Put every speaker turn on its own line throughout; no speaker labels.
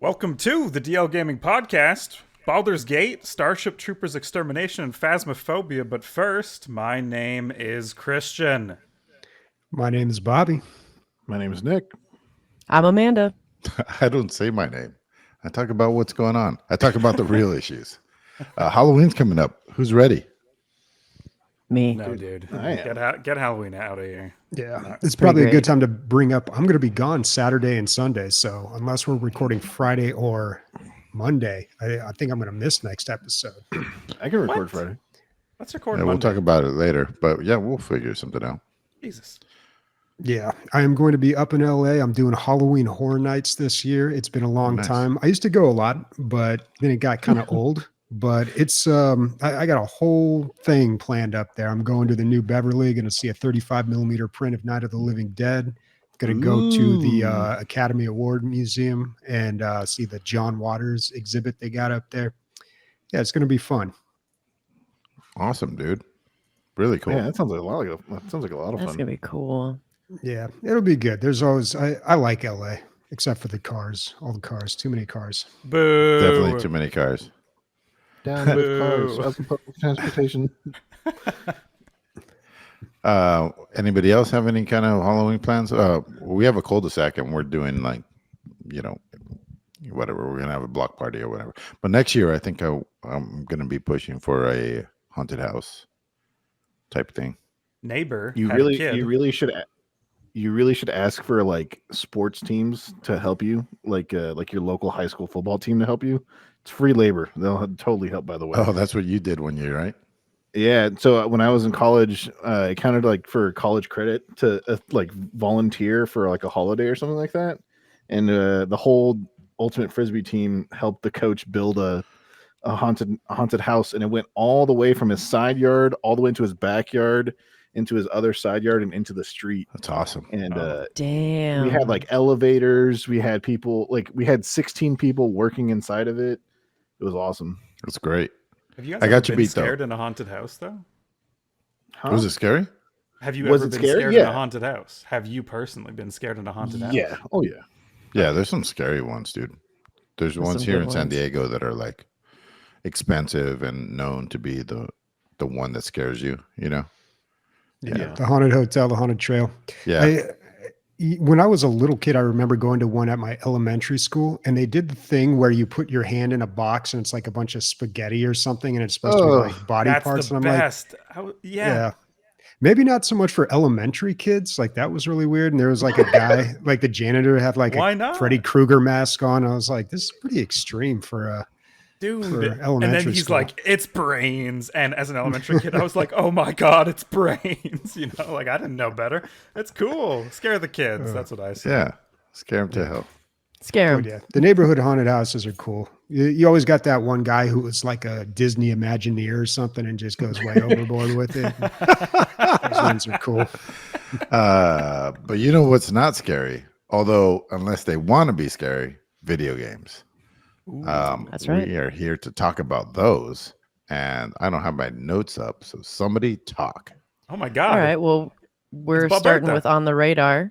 Welcome to the DL Gaming Podcast, Baldur's Gate, Starship Troopers, Extermination, and Phasmophobia. But first, my name is Christian.
My name is Bobby.
My name is Nick.
I'm Amanda.
I don't say my name. I talk about what's going on. I talk about the real issues. Halloween's coming up. Who's ready?
Me.
No, dude.
I am.
Get Halloween out of here.
Yeah, it's probably a good time to bring up. I'm going to be gone Saturday and Sunday, so unless we're recording Friday or Monday, I think I'm going to miss next episode.
I can record
What?
Friday.
Let's record
Yeah, we'll
Monday.
talk about it later. But yeah, we'll figure something out.
Jesus.
Yeah, I am going to be up in LA. I'm doing Halloween Horror Nights this year. It's been a long
Nice.
time. I used to go a lot, but then it got kind of old. But it's I got a whole thing planned up there. I'm going to the New Beverly, going to see a 35 millimeter print of Night of the Living Dead. Going to go to the Academy Award Museum and see the John Waters exhibit they got up there. Yeah, it's going to be fun.
Awesome, dude. Really cool.
Yeah, that sounds like a lot of
That's
fun.
gonna be cool.
Yeah, it'll be good. There's always I like LA, except for the cars, all the cars, too many cars.
Boo.
Definitely too many cars.
Down with
Boo.
cars, up in public transportation.
Anybody else have any kind of Halloween plans? We have a cul-de-sac and we're doing whatever. We're gonna have a block party or whatever. But next year, I think I'm gonna be pushing for a haunted house type thing.
Neighbor.
You
had a
really,
kid.
you really should ask for like sports teams to help you, like your local high school football team to help you. It's free labor. They'll totally help. By the way.
Oh, that's what you did one year, right?
Yeah. So when I was in college, it counted like for college credit to like volunteer for like a holiday or something like that. And the whole Ultimate Frisbee team helped the coach build a haunted house, and it went all the way from his side yard all the way into his backyard, into his other side yard, and into the street.
That's awesome.
And
Damn.
we had like elevators. We had people we had 16 people working inside of it. It was awesome.
That's great.
Have you guys
I
ever
got you
been
beat, though.
scared in a haunted house, though?
Huh?
Was it scary?
Have you
Was
ever
it
been
scary?
scared in a
Yeah.
haunted house? Have you personally been scared in a haunted house?
Yeah. Oh yeah.
Yeah, there's some scary ones, dude. There's ones
some
here
good
in San
ones.
Diego that are like expensive and known to be the one that scares you, you know?
Yeah, the haunted hotel, the haunted trail.
Yeah.
When I was a little kid, I remember going to one at my elementary school, and they did the thing where you put your hand in a box and it's like a bunch of spaghetti or something, and it's supposed to be like body
That's
parts.
the
And I'm
best.
yeah. Maybe not so much for elementary kids. Like that was really weird. And there was like a guy, like the janitor had like
Why
a
not?
Freddy Krueger mask on. I was like, this is pretty extreme for
Dude,
for
and then
elementary
he's
school.
like, "It's brains," and as an elementary kid, I was like, "Oh my god, it's brains!" You know, like I didn't know better. That's cool. Scare the kids. That's what I say.
Yeah. Scare them to hell.
Scare
Oh,
'em.
yeah. The neighborhood haunted houses are cool. You always got that one guy who was like a Disney Imagineer or something and just goes way overboard with it. Those ones are cool.
But you know what's not scary? Although, unless they want to be scary, video games.
That's right.
We are here to talk about those. And I don't have my notes up. So somebody talk.
Oh my god.
All right. Well, we're
It's
starting
Baldur.
with On the Radar.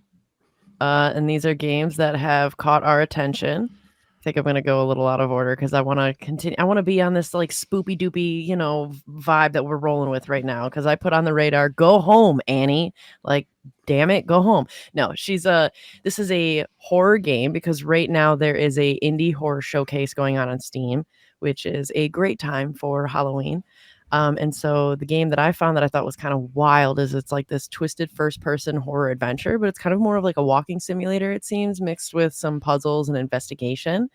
And these are games that have caught our attention. I think I'm going to go a little out of order because I want to continue. I want to be on this like spoopy doopy, vibe that we're rolling with right now. Because I put On the Radar, go home, Annie. Like, damn it, go home. No, this is a horror game because right now there is a indie horror showcase going on Steam, which is a great time for Halloween. And so the game that I found that I thought was kind of wild is it's like this twisted first person horror adventure, but it's kind of more of like a walking simulator, it seems, mixed with some puzzles and investigation.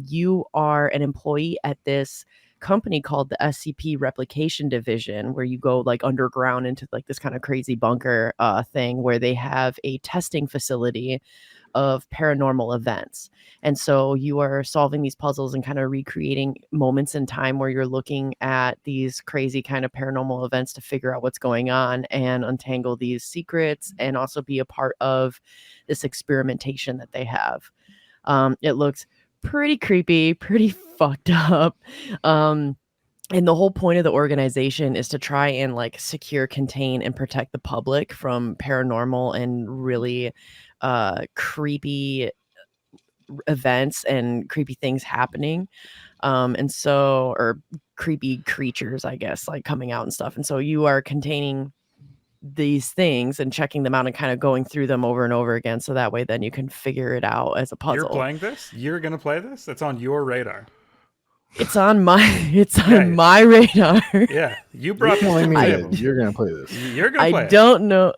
You are an employee at this company called the SCP Replication Division, where you go like underground into like this kind of crazy bunker thing where they have a testing facility of paranormal events. And so you are solving these puzzles and kind of recreating moments in time where you're looking at these crazy kind of paranormal events to figure out what's going on and untangle these secrets and also be a part of this experimentation that they have. It looks pretty creepy, pretty fucked up. And the whole point of the organization is to try and like secure, contain, and protect the public from paranormal and really creepy events and creepy things happening. And so, or creepy creatures, I guess, like coming out and stuff. And so you are containing these things and checking them out and kind of going through them over and over again. So that way then you can figure it out as a puzzle.
You're playing this? You're going to play this? It's on your radar.
It's on my my radar.
Yeah. You brought
You're telling me
this
that you're going to play this.
You're going to play
I don't know.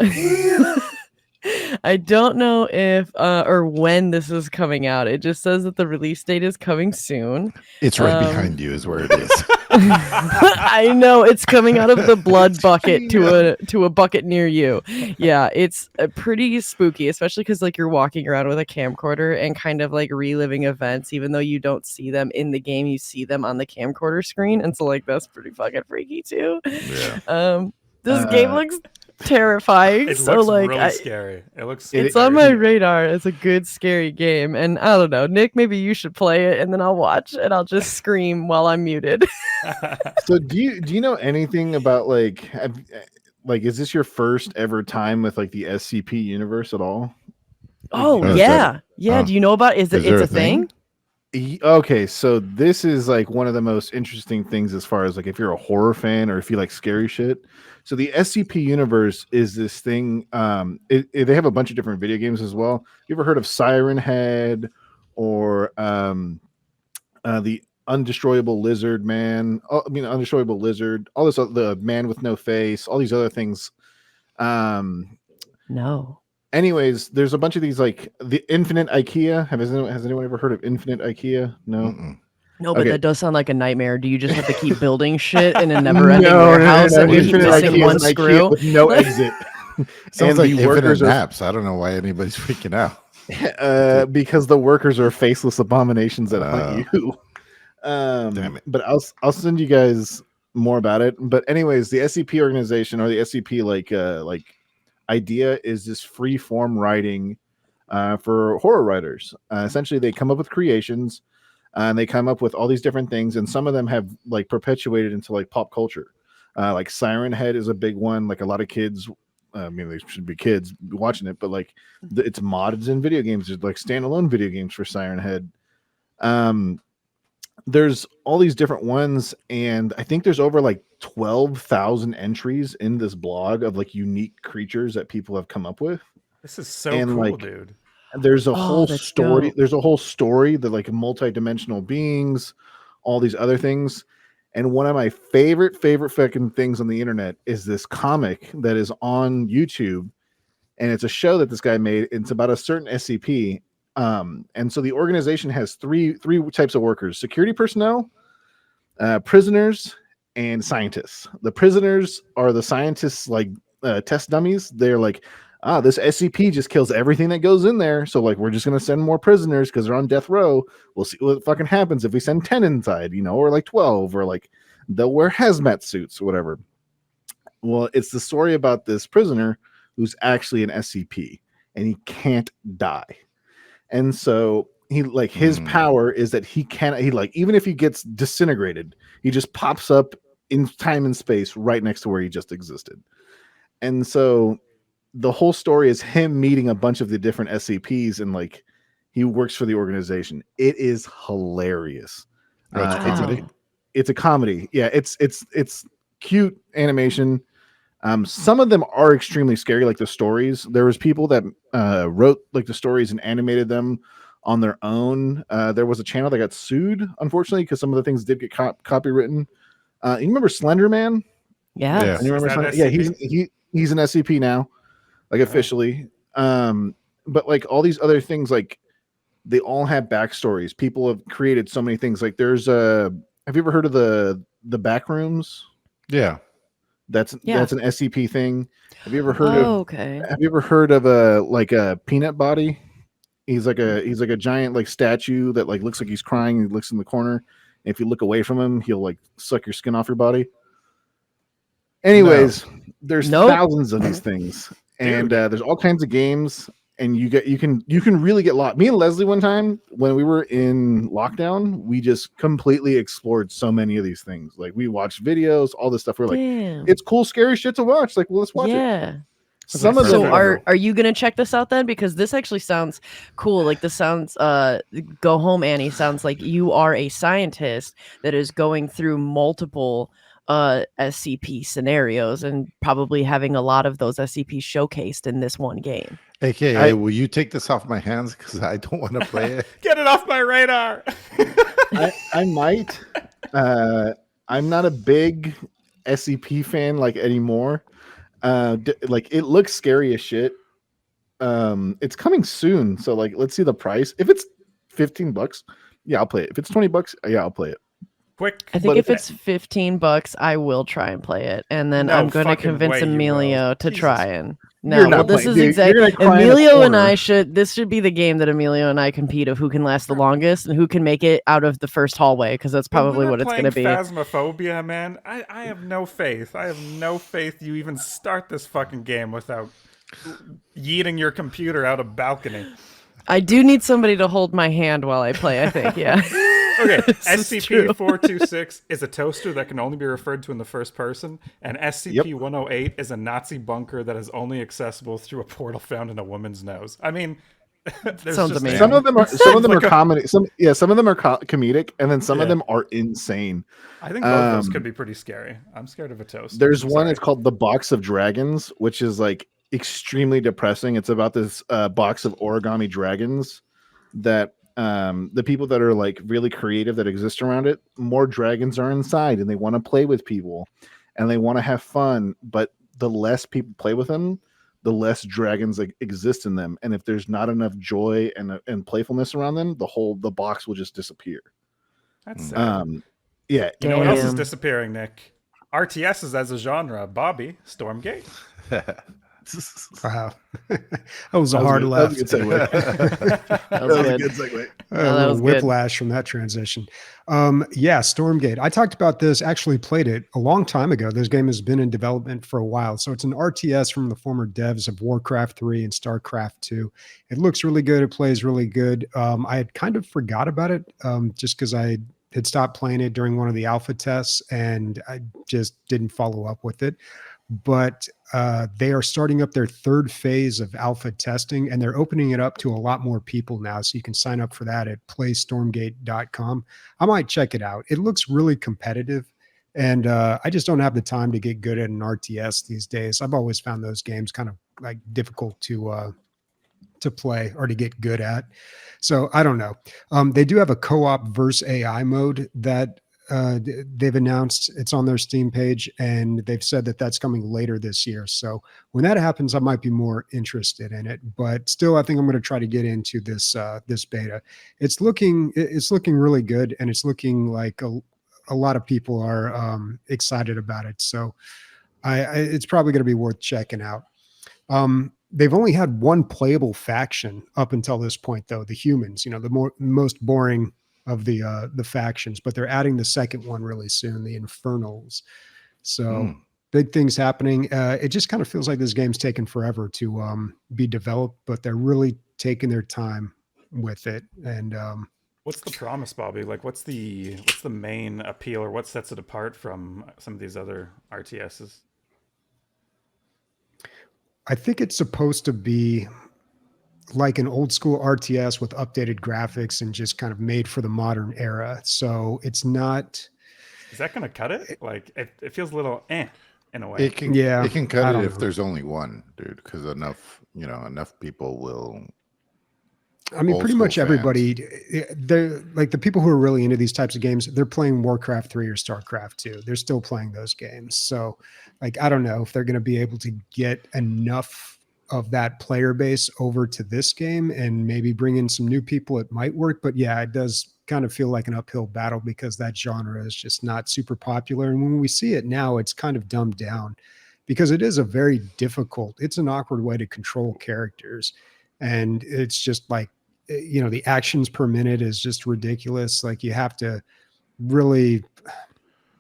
I don't know if or when this is coming out. It just says that the release date is coming soon.
It's right behind you is where it is.
I know it's coming out of the blood bucket to a bucket near you. Yeah, it's pretty spooky, especially because like you're walking around with a camcorder and kind of like reliving events, even though you don't see them in the game, you see them on the camcorder screen, and so like that's pretty fucking freaky too.
Yeah.
This game looks terrifying.
It
so
looks
like
really scary.
It's on my radar. It's a good scary game, and I don't know, Nick, maybe you should play it and then I'll watch and I'll just scream while I'm muted.
So do you know anything about like is this your first ever time with like the SCP universe at all?
Oh
is
yeah.
that-
Do you know about
is
it's
there
a
a thing?
Okay, so this is like one of the most interesting things as far as like if you're a horror fan or if you like scary shit. So the SCP universe is this thing. They have a bunch of different video games as well. You ever heard of Siren Head or the Undestroyable Lizard Man? Undestroyable Lizard. All this, the Man with No Face. All these other things.
No.
Anyways, there's a bunch of these like the Infinite IKEA. Has anyone ever heard of Infinite IKEA? No.
Mm-mm.
No, but
Okay.
that does sound like a nightmare. Do you just have to keep building shit in a never-ending warehouse and keep
Infinite
missing
IKEA
one
is an IKEA
screw?
with no exit.
Sounds like
the
infinite
workers are
naps. I don't know why anybody's freaking out.
because the workers are faceless abominations that hunt you.
Damn it.
But I'll send you guys more about it. But anyways, the SCP organization or the SCP like idea is this free form writing for horror writers. Essentially, they come up with creations and they come up with all these different things, and some of them have like perpetuated into like pop culture. Like Siren Head is a big one. Like a lot of kids, they should be kids watching it, but like it's modded in video games. There's like standalone video games for Siren Head. There's all these different ones, and I think there's over like 12,000 entries in this blog of like unique creatures that people have come up with.
This is so
And,
cool,
like,
dude.
There's a whole
that's
story.
dope.
There's a whole story that like multi-dimensional beings, all these other things. And one of my favorite fucking things on the internet is this comic that is on YouTube, and it's a show that this guy made. It's about a certain SCP. And so the organization has three types of workers: security personnel, prisoners, and scientists. The prisoners are the scientists, like test dummies. They're like, this SCP just kills everything that goes in there. So like, we're just gonna send more prisoners because they're on death row. We'll see what fucking happens if we send 10 inside, or like 12, or like they'll wear hazmat suits or whatever. Well, it's the story about this prisoner who's actually an SCP and he can't die. And so he like his power is that he like even if he gets disintegrated, he just pops up in time and space right next to where he just existed. And so the whole story is him meeting a bunch of the different SCPs, and like he works for the organization. It is hilarious. It's a comedy. Yeah, it's cute animation. Some of them are extremely scary, like the stories. There was people that wrote like the stories and animated them on their own. There was a channel that got sued, unfortunately, because some of the things did get copywritten. You remember Slender Man?
Yeah.
Yeah.
And you remember
Is that
Slender?
SCP?
Yeah, he's an SCP now, like officially. But like all these other things, like they all have backstories. People have created so many things. Like there's have you ever heard of the Backrooms?
Yeah.
That's an SCP thing. Have you ever heard
okay.
Have you ever heard of a peanut body? He's like a giant like statue that like looks like he's crying. He looks in the corner. And if you look away from him, he'll like suck your skin off your body. Anyways, there's thousands of these things, and there's all kinds of games, and you can really get lost. Me and Leslie one time when we were in lockdown, we just completely explored so many of these things. Like we watched videos, all this stuff. We're like,
Damn.
it's cool, scary shit to watch. Like, well, let's watch it.
Yeah.
Some of
So
them
are you gonna check this out then? Because this actually sounds cool. Like this sounds Go Home Annie sounds like you are a scientist that is going through multiple SCP scenarios and probably having a lot of those SCP showcased in this one game.
AKA, will you take this off my hands because I don't want to play it?
Get it off my radar.
I might. I'm not a big SCP fan like anymore. Like it looks scary as shit. It's coming soon, so like let's see the price. If it's $15, yeah, I'll play it. If it's $20, yeah, I'll play it.
Quick.
I think
But
if it's $15, I will try and play it, and then
No
I'm going to
fucking
convince
way you
Emilio
will.
to
Jesus.
try and.
You're
No,
not
well, this
playing,
is
dude.
exactly
You're gonna cry in a
Emilio and
corner.
I should. This should be the game that Emilio and I compete of who can last the longest and who can make it out of the first hallway, because that's
When we
probably
were
what it's going to be.
playing Phasmophobia, man, I have no faith. I have no faith you even start this fucking game without yeeting your computer out a balcony.
I do need somebody to hold my hand while I play. I think, yeah.
Okay,
This is true.
SCP-426 is a toaster that can only be referred to in the first person, and SCP-108 is a Nazi bunker that is only accessible through a portal found in a woman's nose. I mean, there's
Sounds
just-
amazing.
Some of them are
like a-
comedy. Some of them are comedic, and then some of them are insane.
I think both of those could be pretty scary. I'm scared of a toaster.
There's
I'm
one.
sorry.
It's called The Box of Dragons, which is like extremely depressing. It's about this box of origami dragons that the people that are like really creative that exist around it, more dragons are inside, and they want to play with people, and they want to have fun. But the less people play with them, the less dragons exist in them. And if there's not enough joy and playfulness around them, the box will just disappear.
That's sad.
Yeah.
You know what else is
Damn.
disappearing, Nick? RTSs as a genre. Bobby, Stormgate.
Wow. That was a hard left.
That was a good segue.
That was good.
segue.
A
that
little
was good.
whiplash from that transition. Yeah, Stormgate. I talked about this, actually played it a long time ago. This game has been in development for a while. So it's an RTS from the former devs of Warcraft 3 and StarCraft 2. It looks really good. It plays really good. I had kind of forgot about it just because I had stopped playing it during one of the alpha tests and I just didn't follow up with it. But they are starting up their third phase of alpha testing, and they're opening it up to a lot more people now. So you can sign up for that at playstormgate.com. I might check it out. It looks really competitive, and I just don't have the time to get good at an RTS these days. I've always found those games kind of like difficult to play or to get good at. So I don't know. They do have a co-op verse AI mode that they've announced. It's on their Steam page, and they've said that that's coming later this year. So when that happens, I might be more interested in it. But still, I think I'm going to try to get into this beta. It's looking really good, and it's looking like a lot of people are excited about it. So it's probably going to be worth checking out. They've only had one playable faction up until this point, though. The humans, the most boring of the factions, but they're adding the second one really soon, the Infernals. So big things happening. It just kind of feels like this game's taken forever to be developed, but they're really taking their time with it. And
What's the promise, Bobby? Like, what's the main appeal, or what sets it apart from some of these other RTSs?
I think it's supposed to be like an old school RTS with updated graphics and just kind of made for the modern era. So it's not.
Is that going to cut it? Like, it feels a little in a way.
It can
I
cut
don't
it if
know.
there's only one, dude, because enough people will.
I mean,
old
pretty
school
much
fans.
everybody, they're like the people who are really into these types of games, they're playing Warcraft 3 or StarCraft 2. They're still playing those games. So like, I don't know if they're going to be able to get enough of that player base over to this game and maybe bring in some new people. It might work, but yeah, it does kind of feel like an uphill battle because that genre is just not super popular. And when we see it now, it's kind of dumbed down because it is a very difficult, it's an awkward way to control characters. And it's just like, the actions per minute is just ridiculous. Like you have to really,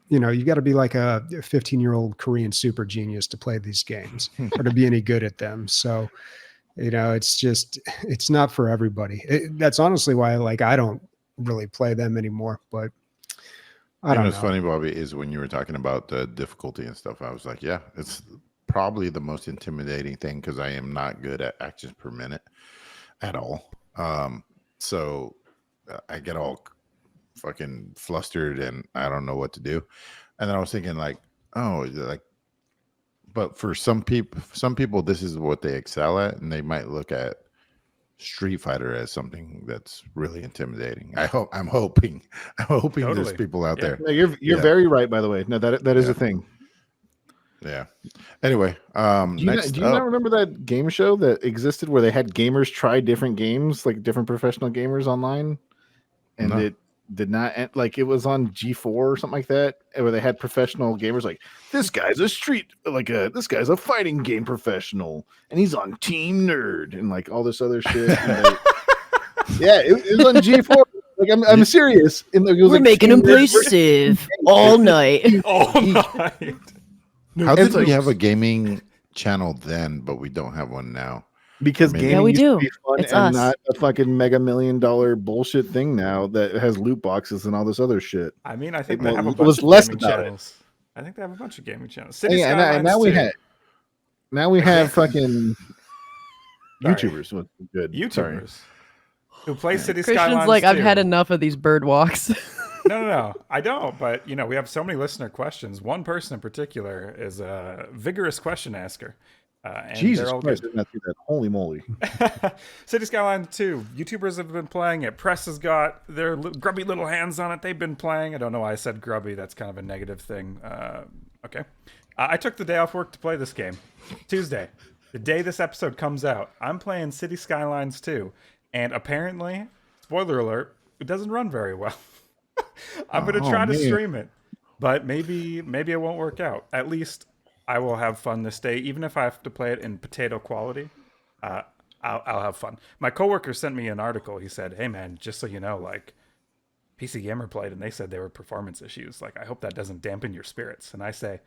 you got to be like a 15-year-old Korean super genius to play these games or to be any good at them. So, it's not for everybody. That's honestly why I don't really play them anymore, but I don't know.
What's funny, Bobby, is when you were talking about the difficulty and stuff, I was like, yeah, it's probably the most intimidating thing because I am not good at actions per minute at all. So I get all fucking flustered and I don't know what to do. And then I was thinking like, oh, like, but for some people, this is what they excel at, and they might look at Street Fighter as something that's really intimidating. I'm hoping there's
Totally.
people out there.
No, you're very right, by the way. No, that is a thing.
Yeah. Anyway,
Do you not remember that game show that existed where they had gamers try different games, like different professional gamers online, and it did not end, like it was on G4 or something like that, where they had professional gamers like this guy's this guy's a fighting game professional and he's on Team Nerd and like all this other shit. Yeah, it was on G4. Like I'm serious. And it was
We're
like
making
Team
him play
Nerd
Civ all night.
All night.
How did
like-
we have a gaming channel then, but we don't have one now?
Because
Maybe.
gaming
Yeah, we
used
do.
to be fun
It's
and
us.
not a fucking $1 million bullshit thing now that has loot boxes and all this other shit.
I mean, I think
It
they have a
was
bunch of
less
gaming
about it.
channels. I think they have a bunch of gaming channels. City
Yeah, and
Skylines
now we
too.
now we have fucking
Sorry.
YouTubers. What's good? Sorry.
YouTubers who play City
Christian's
Skylines.
like, I've
too.
had enough of these bird walks.
No, I don't. But we have so many listener questions. One person in particular is a vigorous question asker. And
Jesus
they're all
Christ,
good.
did not see that. Holy moly!
City Skylines 2. YouTubers have been playing it. Press has got their grubby little hands on it. They've been playing. I don't know why I said grubby. That's kind of a negative thing. Okay. I took the day off work to play this game. Tuesday, the day this episode comes out, I'm playing City Skylines 2. And apparently, spoiler alert, it doesn't run very well. I'm going to try to stream it. But maybe it won't work out. At least I will have fun this day, even if I have to play it in potato quality. I'll have fun. My coworker sent me an article. He said, "Hey man, just so you know, like PC Gamer played, and they said there were performance issues. Like I hope that doesn't dampen your spirits." And I say,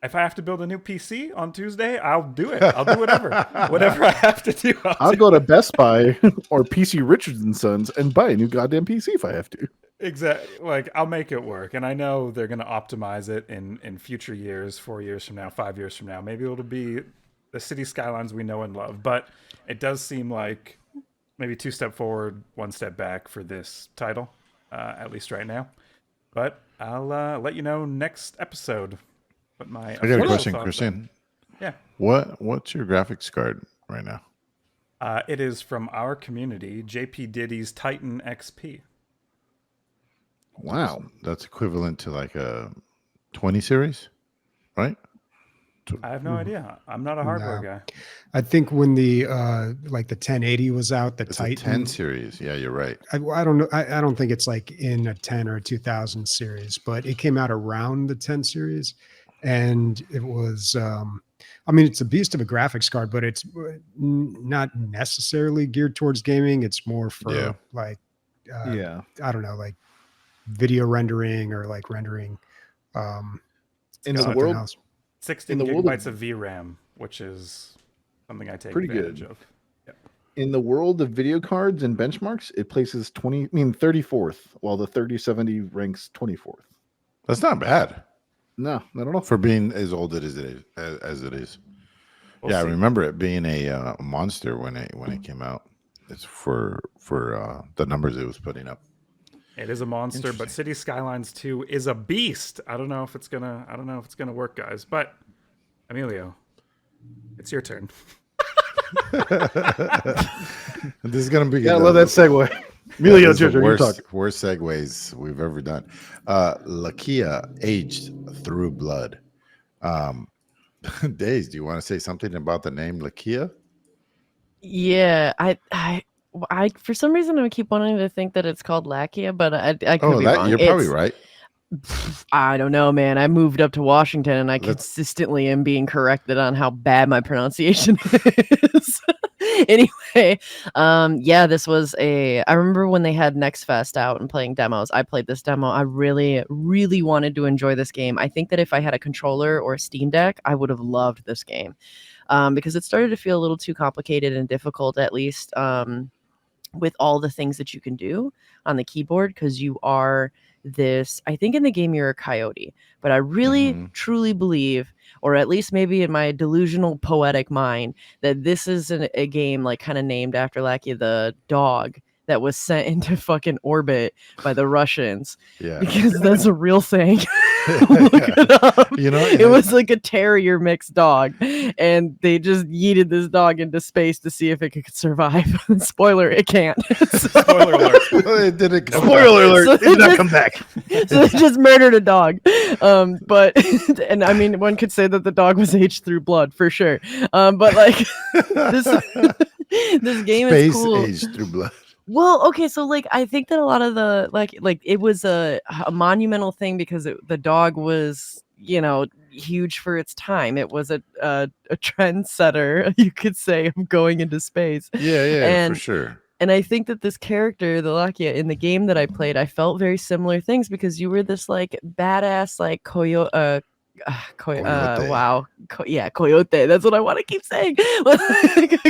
if I have to build a new PC on Tuesday, I'll do it. I'll do whatever I have to do.
I'll go to Best Buy or PC Richards and Sons and buy a new goddamn PC if I have to.
Exactly. Like I'll make it work, and I know they're going to optimize it in future years, 4 years from now, 5 years from now. Maybe it'll be the City Skylines we know and love. But it does seem like maybe 2 step forward, 1 step back for this title, at least right now. But I'll let you know next episode. What my
I got a
official
question,
thoughts are.
Christian.
Yeah.
What's your graphics card right now?
It is from our community, JP Diddy's Titan XP.
Wow.
That's equivalent to like a 20 series, right?
I have no idea. I'm not a hardware guy.
I think when the like the 1080 was out, the
It's
Titan
a 10 series. Yeah, you're right.
I don't know. I don't think it's like in a 10 or a 2000 series, but it came out around the 10 series, and it was. I mean, it's a beast of a graphics card, but it's not necessarily geared towards gaming. It's more for like,
Yeah.
I don't know, like video rendering or like rendering.
In the
something
world,
else.
16
in the world
gigabytes
of-
of VRAM, which is something I take
Pretty
advantage
good.
of.
in the world of video cards and benchmarks, it places 34th, while the 3070 ranks 24th.
That's not bad
No, not at all.
for being as old as it is.
We'll
I
see.
remember it being a monster when it came out. It's for the numbers it was putting up.
It is a monster, but City Skylines 2 is a beast. I don't know if it's gonna work, guys. But Emilio, it's your turn.
This is gonna be.
Yeah, I love that segue. Emilio,
That is
it's your
the
turn. You talk.
worst segues we've ever done. Lakia aged through blood. Days, do you want to say something about the name Lakia?
Yeah, I for some reason I keep wanting to think that it's called Lakia, but I could be wrong.
You're probably
It's-
right.
I don't know, man. I moved up to Washington and I
Let's-
consistently am being corrected on how bad my pronunciation is. Anyway, yeah, this was I remember when they had Next Fest out and playing demos. I played this demo. I really, really wanted to enjoy this game. I think that if I had a controller or a Steam Deck, I would have loved this game. Because it started to feel a little too complicated and difficult, at least with all the things that you can do on the keyboard, because you are this. I think in the game you're a coyote, but I really truly believe, or at least maybe in my delusional poetic mind, that this is a game like kind of named after Laika the dog that was sent into fucking orbit by the Russians.
Yeah.
Because that's a real thing. Look it up.
You know,
it was like a terrier mixed dog, and they just yeeted this dog into space to see if it could survive. Spoiler, it can't.
Spoiler alert.
It didn't come
Spoiler
back.
alert!
So
It did not
just-
come back.
So they just murdered a dog. But and I mean, one could say that the dog was aged through blood for sure. But like this this game
Space
is cool.
aged through blood.
Well, okay, so like I think that a lot of the like it was a monumental thing because the dog was, you know, huge for its time. It was a trendsetter, you could say, of going into space.
Yeah,
And-
for sure.
And I think that this character, the Lakia, in the game that I played, I felt very similar things because you were this like badass like
Coyote.
wow. Coyote. That's what I want to keep saying.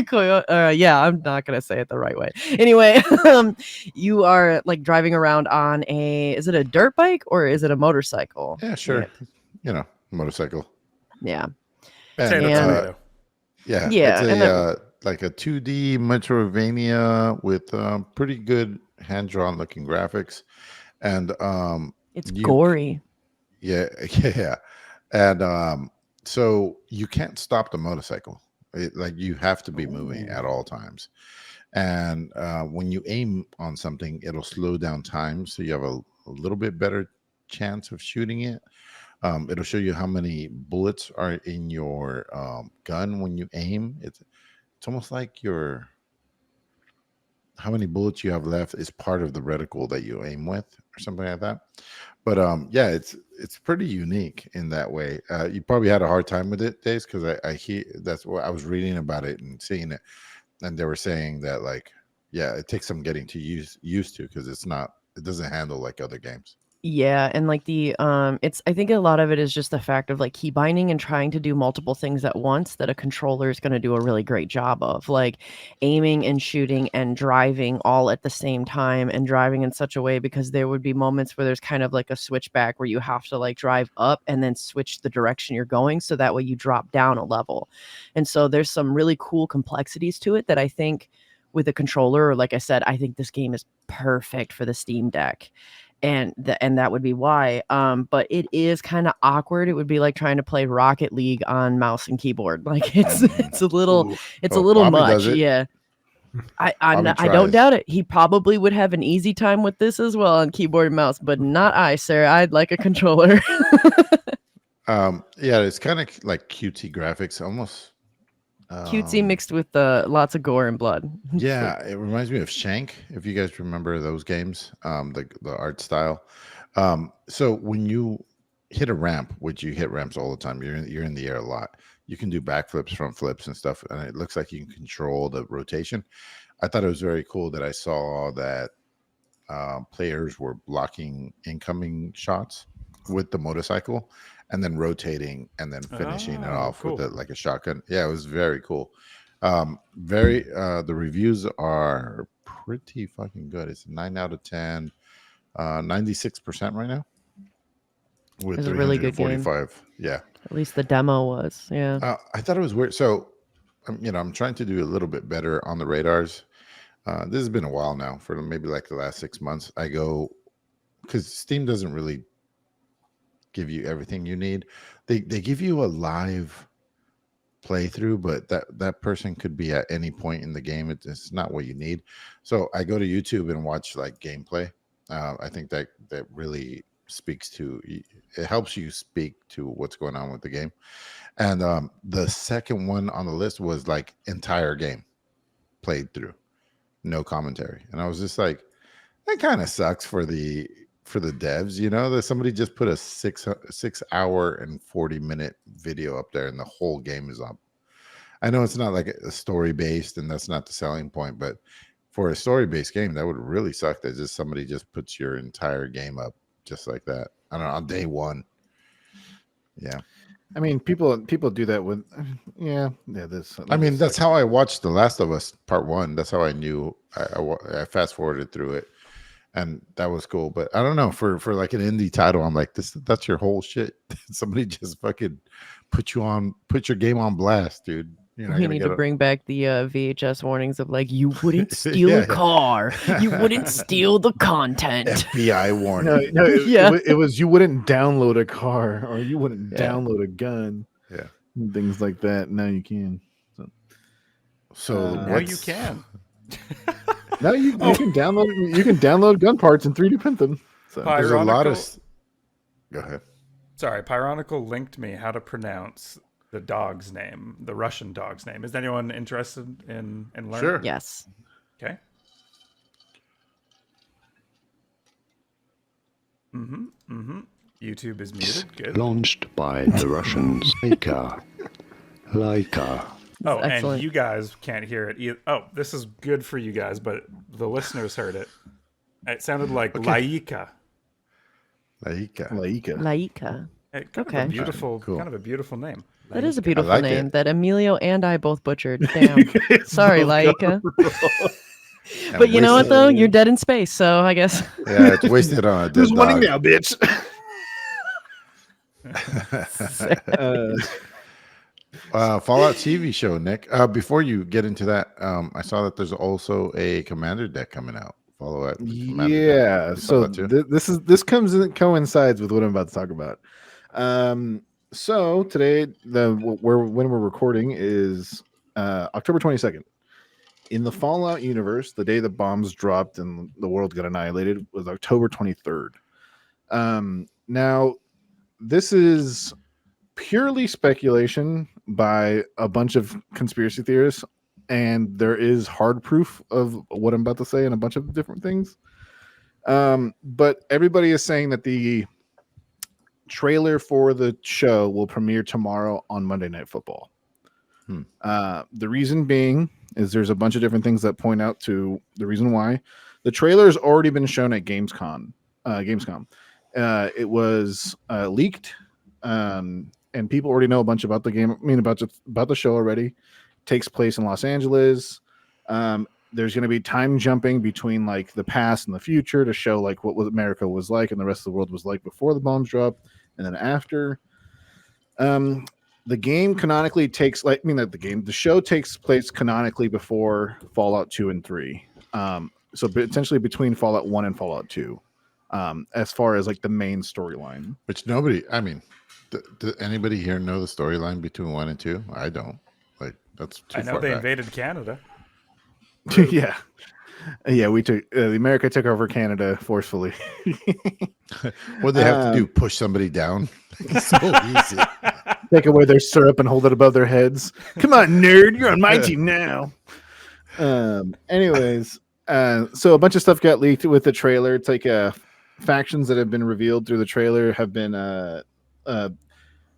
Coyote. Yeah, I'm not going to say it the right way. Anyway, you are like driving around on is it a dirt bike or is it a motorcycle?
Yeah, sure. You know, motorcycle.
Yeah.
And,
Potato,
And-
tomato.
yeah,
Yeah,
it's
and
like a 2D Metroidvania with pretty good hand-drawn looking graphics, and
It's
you-
gory.
yeah, and so you can't stop the motorcycle. Like you have to be moving at all times, and when you aim on something, it'll slow down time, so you have a little bit better chance of shooting it. It'll show you how many bullets are in your gun when you aim. It's almost like how many bullets you have left is part of the reticle that you aim with, or something like that. But yeah, it's pretty unique in that way. You probably had a hard time with it, Days, because I hear that's what I was reading about it and seeing it, and they were saying that like, yeah, it takes some getting to used to because it doesn't handle like other games.
Yeah, and like I think a lot of it is just the fact of like key binding and trying to do multiple things at once that a controller is going to do a really great job of, like aiming and shooting and driving all at the same time, and driving in such a way because there would be moments where there's kind of like a switchback where you have to like drive up and then switch the direction you're going so that way you drop down a level. And so there's some really cool complexities to it that I think with a controller, or like I said, I think this game is perfect for the Steam Deck. And that would be why. But it is kind of awkward. It would be like trying to play Rocket League on mouse and keyboard. Like it's a little
Ooh.
it's
Oh,
a little
Bobby
much.
does it.
Yeah. I
Bobby
don't
tries.
doubt it. He probably would have an easy time with this as well on keyboard and mouse, but not I, sir. I'd like a controller.
Yeah, it's kind of like cutesy graphics, almost
Cutesy mixed with lots of gore and blood.
Yeah, it reminds me of Shank, if you guys remember those games, the art style. So when you hit a ramp, which you hit ramps all the time, you're in the air a lot. You can do backflips, front flips, and stuff, and it looks like you can control the rotation. I thought it was very cool that I saw that players were blocking incoming shots with the motorcycle, and then rotating and then finishing it
Oh,
off
cool.
with like a shotgun. Yeah, it was very cool. The reviews are pretty fucking good. It's 9 out of 10, 96% right now with
It's a really good game.
345. Yeah.
At least the demo was. Yeah.
I thought it was weird. So, I'm trying to do a little bit better on the radars. This has been a while now, for maybe like the last 6 months. I go, because Steam doesn't really give you everything you need. They give you a live playthrough, but that person could be at any point in the game. It's not what you need. So I go to YouTube and watch like gameplay. I think that really speaks to, it helps you speak to what's going on with the game. And the second one on the list was like entire game played through, no commentary. And I was just like, that kind of sucks for the devs, that somebody just put a 6 hour and 40-minute video up there and the whole game is up. I know it's not like a story based, and that's not the selling point, but for a story based game, that would really suck that somebody just puts your entire game up just like that. I don't know, on day one. Yeah.
I mean, people do that with, this.
I mean, that's how I watched The Last of Us Part 1. That's how I knew. I fast forwarded through it, and that was cool. But I don't know, for like an indie title, I'm like, that's your whole shit. Somebody just fucking put your game on blast, dude. You're not
We
gonna
need
get
to bring back the VHS warnings of like, you wouldn't steal
Yeah,
a car, you wouldn't steal the content.
FBI warning.
No,
Yeah.
it was you wouldn't download a car or you wouldn't
Yeah.
download a gun.
Yeah.
And things like that. Now you can.
So
Now you can.
Now you can download gun parts and 3D print them. So
there's a lot of.
Pyronical-
Go ahead.
Sorry, Pyronical linked me how to pronounce the dog's name, the Russian dog's name. Is anyone interested in learning?
Sure.
Yes.
Okay. YouTube is muted. Good.
Launched by the Russians. Laika.
Oh,
excellent.
and you guys can't hear it either. Oh, this is good for you guys, but the listeners heard it. It sounded like Laika.
Laika.
Laika.
Kind
Okay.
of a beautiful,
Cool.
kind of a beautiful name.
That is a beautiful
like
name
it.
that Emilio and I both butchered. Damn. Sorry, Laika. But you know what, though? You're dead in space, so I guess.
Yeah, it's wasted on a dead
who's winning
dog.
now, bitch?
Fallout TV show, Nick. Before you get into that, I saw that there's also a Commander deck coming out. Fallout. Commander
Yeah.
deck. You saw
So
that too?
this coincides with what I'm about to talk about. So today, when we're recording is October 22nd. In the Fallout universe, the day the bombs dropped and the world got annihilated was October 23rd. Now, this is purely speculation by a bunch of conspiracy theorists, and there is hard proof of what I'm about to say and a bunch of different things. But everybody is saying that the trailer for the show will premiere tomorrow on Monday Night Football. The reason being is there's a bunch of different things that point out to the reason why. The trailer has already been shown at Gamescom. It was leaked, and people already know a bunch about the game. I mean, about the show already. It takes place in Los Angeles. There's going to be time jumping between like the past and the future to show like what America was like and the rest of the world was like before the bombs dropped and then after. The game canonically takes the show takes place canonically before Fallout 2 and 3. So potentially between Fallout 1 and Fallout 2. As far as like the main storyline.
Which nobody, I mean, does anybody here know the storyline between 1 and 2? I don't. Like, that's too
I know
far
they
back.
invaded Canada.
Yeah. We took America took over Canada forcefully.
What they have to do? Push somebody down? It's so easy.
Take away their syrup and hold it above their heads. Come on, nerd, you're on my team now. Anyways, so a bunch of stuff got leaked with the trailer. It's like factions that have been revealed through the trailer have been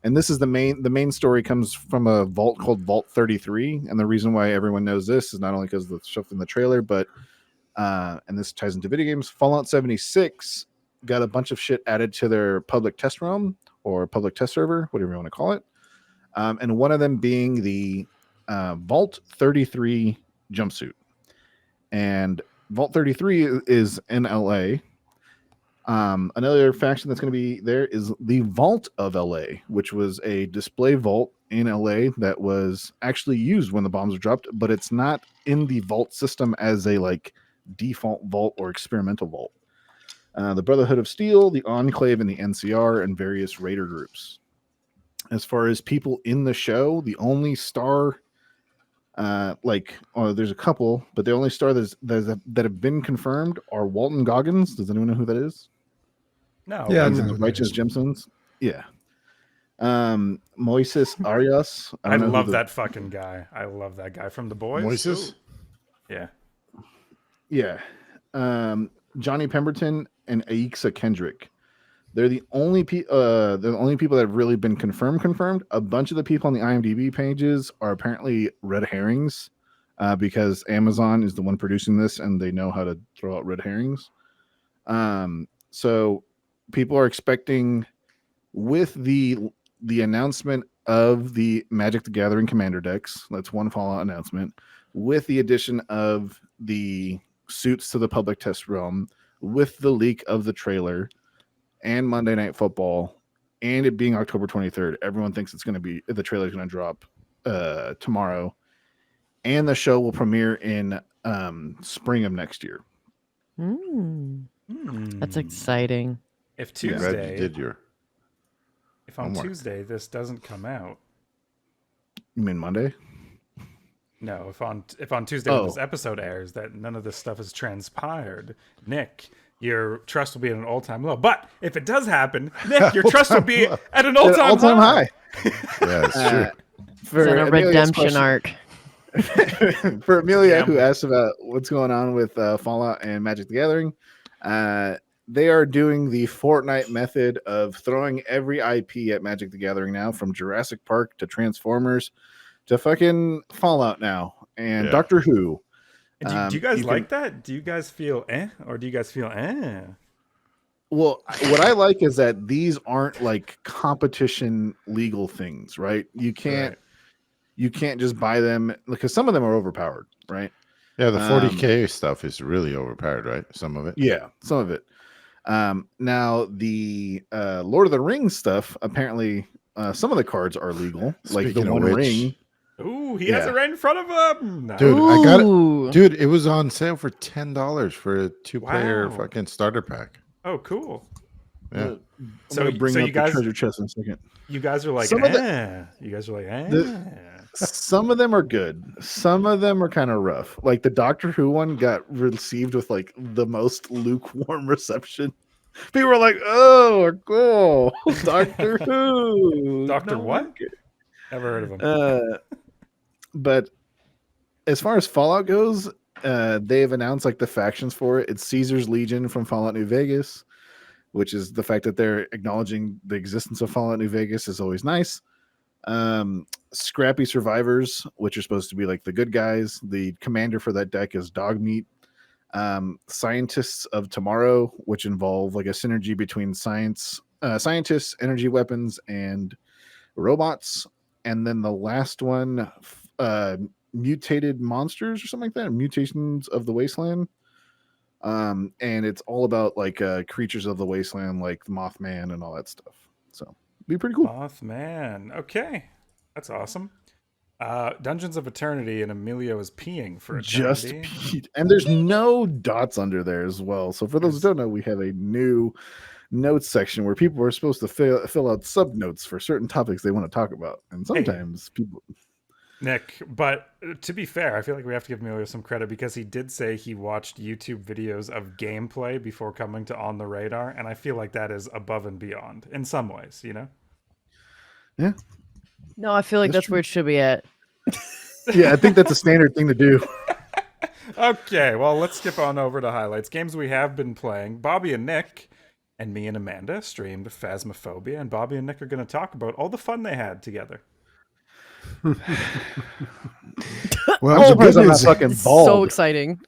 and this is the main story comes from a vault called Vault 33, and the reason why everyone knows this is not only because of the stuff in the trailer, but and this ties into video games. Fallout 76 got a bunch of shit added to their public test realm or public test server, whatever you want to call it, and one of them being the Vault 33 jumpsuit. And Vault 33 is in LA. Another faction that's going to be there is the Vault of LA, which was a display vault in LA that was actually used when the bombs were dropped, but it's not in the vault system as a like default vault or experimental vault. The Brotherhood of Steel, the Enclave, and the NCR, and various raider groups. As far as people in the show, the only star, there's a couple, but the only star that have been confirmed are Walton Goggins. Does anyone know who that is?
No.
Yeah, I
He's
know
in
who
the
that
Righteous
is.
Gemstones. Yeah. Moises Arias.
I love that fucking guy. I love that guy from The Boys.
Moises?
Ooh. Yeah.
Yeah. Johnny Pemberton and Aixa Kendrick. They're the only people that have really been confirmed. A bunch of the people on the IMDb pages are apparently red herrings, because Amazon is the one producing this and they know how to throw out red herrings. So people are expecting, with the announcement of the Magic the Gathering Commander decks, that's one Fallout announcement, with the addition of the suits to the public test realm, with the leak of the trailer and Monday Night Football and it being October 23rd, everyone thinks it's going to be the trailer's going to drop tomorrow, and the show will premiere in spring of next year.
That's exciting.
If
Glad you
Tuesday,
did your
if on
homework.
Tuesday this doesn't come out,
You mean Monday?
no, if on Tuesday when this episode airs that none of this stuff has transpired, Nick, your trust will be at an all-time low. But if it does happen, Nick, your trust will be at an all-time high.
Yeah, it's true.
For
It's in a
Amelia's
redemption
question-
arc.
For Amelia,
Yeah.
who asked about what's going on with Fallout and Magic the Gathering, they are doing the Fortnite method of throwing every IP at Magic the Gathering now, from Jurassic Park to Transformers to fucking Fallout now, and
Yeah.
Doctor Who.
And do you guys
you
like that? Do you guys feel or do you guys feel
Well, what I like is that these aren't like competition legal things, right? You can't just buy them because some of them are overpowered, right?
Yeah, the 40K stuff is really overpowered, right? Some of it.
Yeah, some of it. Now the Lord of the Rings stuff, apparently some of the cards are legal, like the
Speaking of
One
which-
Ring.
Ooh, he has
Yeah.
it right in front of him. No.
Dude, I got it.
Ooh.
Dude, it was on sale for $10 for a 2-player
Wow.
fucking starter pack.
Oh, cool.
Yeah.
So
I'm gonna bring
so
up
you guys-
the treasure chest in a second.
You guys are like,
Some of the-
You guys are like,
Some of them are good. Some of them are kind of rough. Like the Doctor Who one got received with like the most lukewarm reception. People were like, "Oh, cool, Doctor Who."
Doctor
No
what?
one cares.
Never heard of him.
But as far as Fallout goes, they've announced like the factions for it. It's Caesar's Legion from Fallout New Vegas, which is the fact that they're acknowledging the existence of Fallout New Vegas is always nice. Scrappy Survivors, which are supposed to be like the good guys. The commander for that deck is Dogmeat. Scientists of Tomorrow, which involve like a synergy between scientists, energy weapons, and robots. And then the last one, Mutated Monsters or something like that, Mutations of the Wasteland. And it's all about like creatures of the wasteland, like Mothman and all that stuff. So be pretty cool.
Mothman. Okay. That's awesome. Dungeons of Eternity, and Emilio is peeing for eternity.
And there's no dots under there as well. So for those who don't know, we have a new notes section where people are supposed to fill out sub notes for certain topics they want to talk about. And sometimes people.
Nick, but to be fair, I feel like we have to give Emilio some credit because he did say he watched YouTube videos of gameplay before coming to On the Radar, and I feel like that is above and beyond in some ways, you know?
Yeah.
No, I feel like that's where it should be at.
Yeah, I think that's a standard thing to do.
Okay, well, let's skip on over to highlights. Games we have been playing. Bobby and Nick and me and Amanda streamed Phasmophobia, and Bobby and Nick are going to talk about all the fun they had together.
Well,
I'm
the
surprised
good
I'm not
news,
fucking
So
bald.
exciting.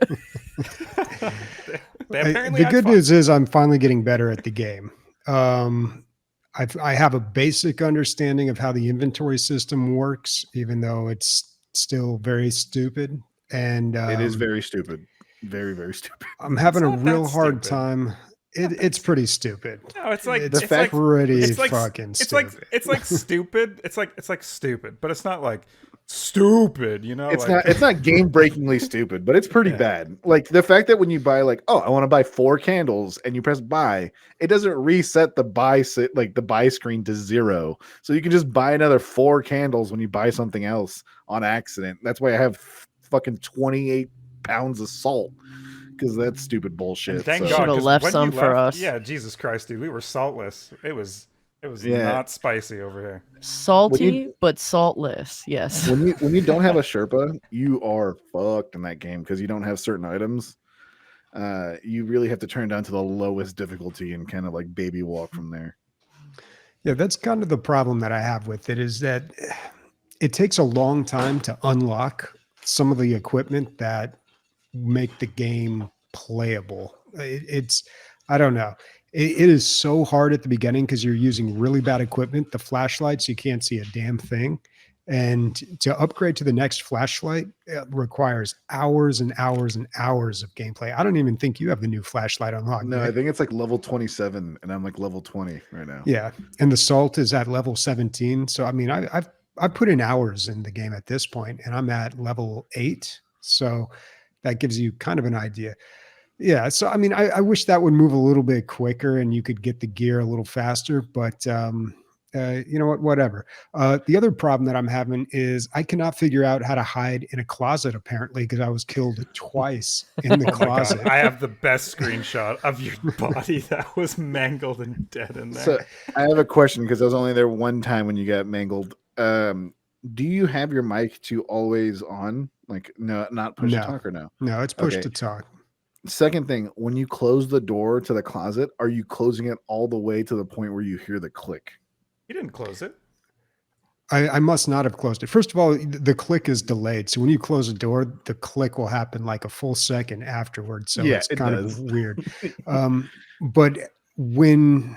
They apparently
the
had
good
fun.
news is I'm finally getting better at the game. I have a basic understanding of how the inventory system works, even though it's still very stupid. And
It is very stupid. Very, very stupid.
I'm having a
not that
real hard
stupid.
time. It's pretty stupid.
No, it's like
It's
it's like
pretty
it's like
fucking
it's
stupid.
like stupid. It's like stupid, but it's not like stupid. You know,
It's
like,
not game breakingly stupid, but it's pretty
Yeah.
bad. Like the fact that when you buy like, oh, I want to buy 4 candles and you press buy, it doesn't reset the buy screen to 0. So you can just buy another 4 candles when you buy something else on accident. That's why I have fucking 28 pounds of salt, because that's stupid bullshit.
And thank
So-
God,
Should've
'cause
left
when
some
you
for
left-
us.
Yeah, Jesus Christ, dude, we were saltless. It was
Yeah.
not spicy over here.
Salty, but saltless. Yes.
when you don't have a Sherpa, you are fucked in that game because you don't have certain items. You really have to turn down to the lowest difficulty and kind of like baby walk from there.
Yeah, that's kind of the problem that I have with it, is that it takes a long time to unlock some of the equipment that make the game playable. It's I don't know. It is so hard at the beginning because you're using really bad equipment, the flashlights, you can't see a damn thing. And to upgrade to the next flashlight requires hours and hours and hours of gameplay. I don't even think you have the new flashlight unlocked.
No,
Nick.
I think it's like level 27, and I'm like level 20 right now.
Yeah, and the salt is at level 17. So I mean, I've put in hours in the game at this point, and I'm at level 8. So that gives you kind of an idea. Yeah. So I mean, I wish that would move a little bit quicker, and you could get the gear a little faster. But you know what? Whatever. The other problem that I'm having is I cannot figure out how to hide in a closet. Apparently, because I was killed twice in the
Oh my
closet.
god! I have the best screenshot of your body that was mangled and dead in there.
So I have a question because I was only there one time when you got mangled. Do you have your mic to always on? Like, no, not push to
No.
talk or no?
No, it's push
Okay.
to talk.
Second thing, when you close the door to the closet, are you closing it all the way to the point where you hear the click?
You didn't close it.
I must not have closed it. First of all, the click is delayed. So when you close a door, the click will happen like a full second afterwards. So
Yeah,
it's
it
kind
does.
of weird. But when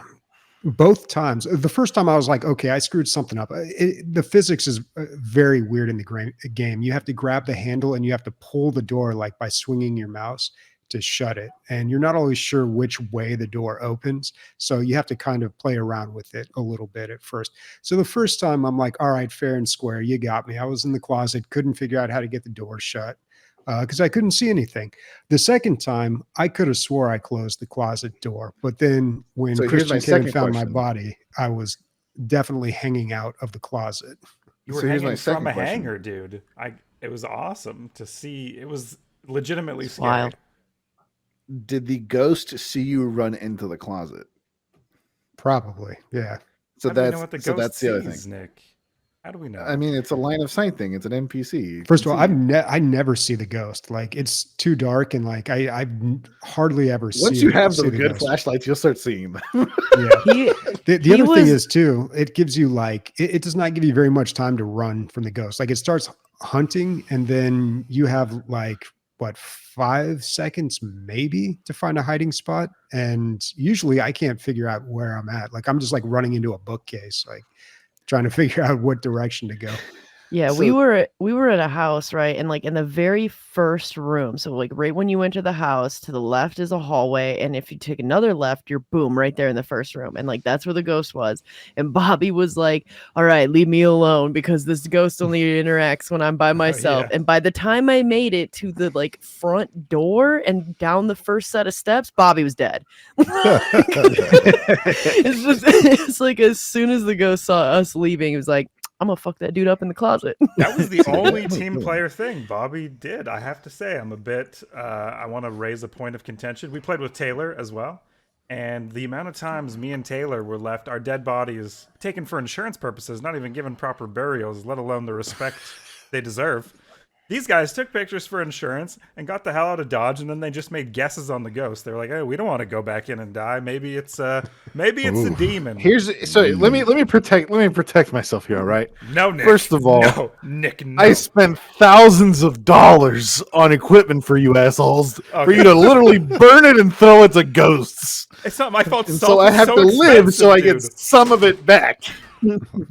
both times, the first time I was like, okay, I screwed something up. The physics is very weird in the game. You have to grab the handle and you have to pull the door like by swinging your mouse to shut it. And you're not always sure which way the door opens. So you have to kind of play around with it a little bit at first. So the first time I'm like, all right, fair and square. You got me. I was in the closet, couldn't figure out how to get the door shut because I couldn't see anything. The second time I could have swore I closed the closet door. But then when
So here's my
Christian came and
second
found my
question.
body, I was definitely hanging out of the closet.
You were
So here's my
hanging from
second
a
question.
hanger, dude. It was awesome to see. It was legitimately scary.
Wild.
Did the ghost see you run into the closet?
Probably. Yeah.
So
How do we
that's
know what the
so
ghost
that's the other
sees,
thing.
Nick? How do we know?
I mean, it's a line of sight thing. It's an NPC. You
First
can
of all,
see.
I never see the ghost. Like it's too dark, and like I've hardly ever
Once you have the good flashlights, you'll start seeing them.
Yeah.
He
The
He
other thing
was-
is too, it gives you like it does not give you very much time to run from the ghost. Like it starts hunting, and then you have like what 5 seconds maybe to find a hiding spot. And usually I can't figure out where I'm at. Like I'm just like running into a bookcase, like trying to figure out what direction to go.
Yeah,
So-
we were at a house, right? And like in the very first room, so like right when you enter the house, to the left is a hallway, and if you take another left, you're boom right there in the first room, and like that's where the ghost was. And Bobby was like, "All right, leave me alone because this ghost only interacts when I'm by myself."
yeah.
And by the time I made it to the like front door and down the first set of steps, Bobby was dead. It's like as soon as the ghost saw us leaving, he was like, I'm gonna fuck that dude up in the closet.
That was the only team player thing Bobby did. I have to say, I'm a bit. I want to raise a point of contention. We played with Taylor as well, and the amount of times me and Taylor were left, our dead bodies taken for insurance purposes, not even given proper burials, let alone the respect they deserve. These guys took pictures for insurance and got the hell out of Dodge, and then they just made guesses on the ghost. They were like, "Hey, we don't want to go back in and die. Maybe it's a demon."
Let me protect myself here, all right?
No, Nick.
First of all,
no, Nick. No.
I spent thousands of dollars on equipment for you assholes for you to literally burn it and throw it to ghosts.
It's not my fault.
And
Salt
so I
is
have to live so I get
dude.
some of it back.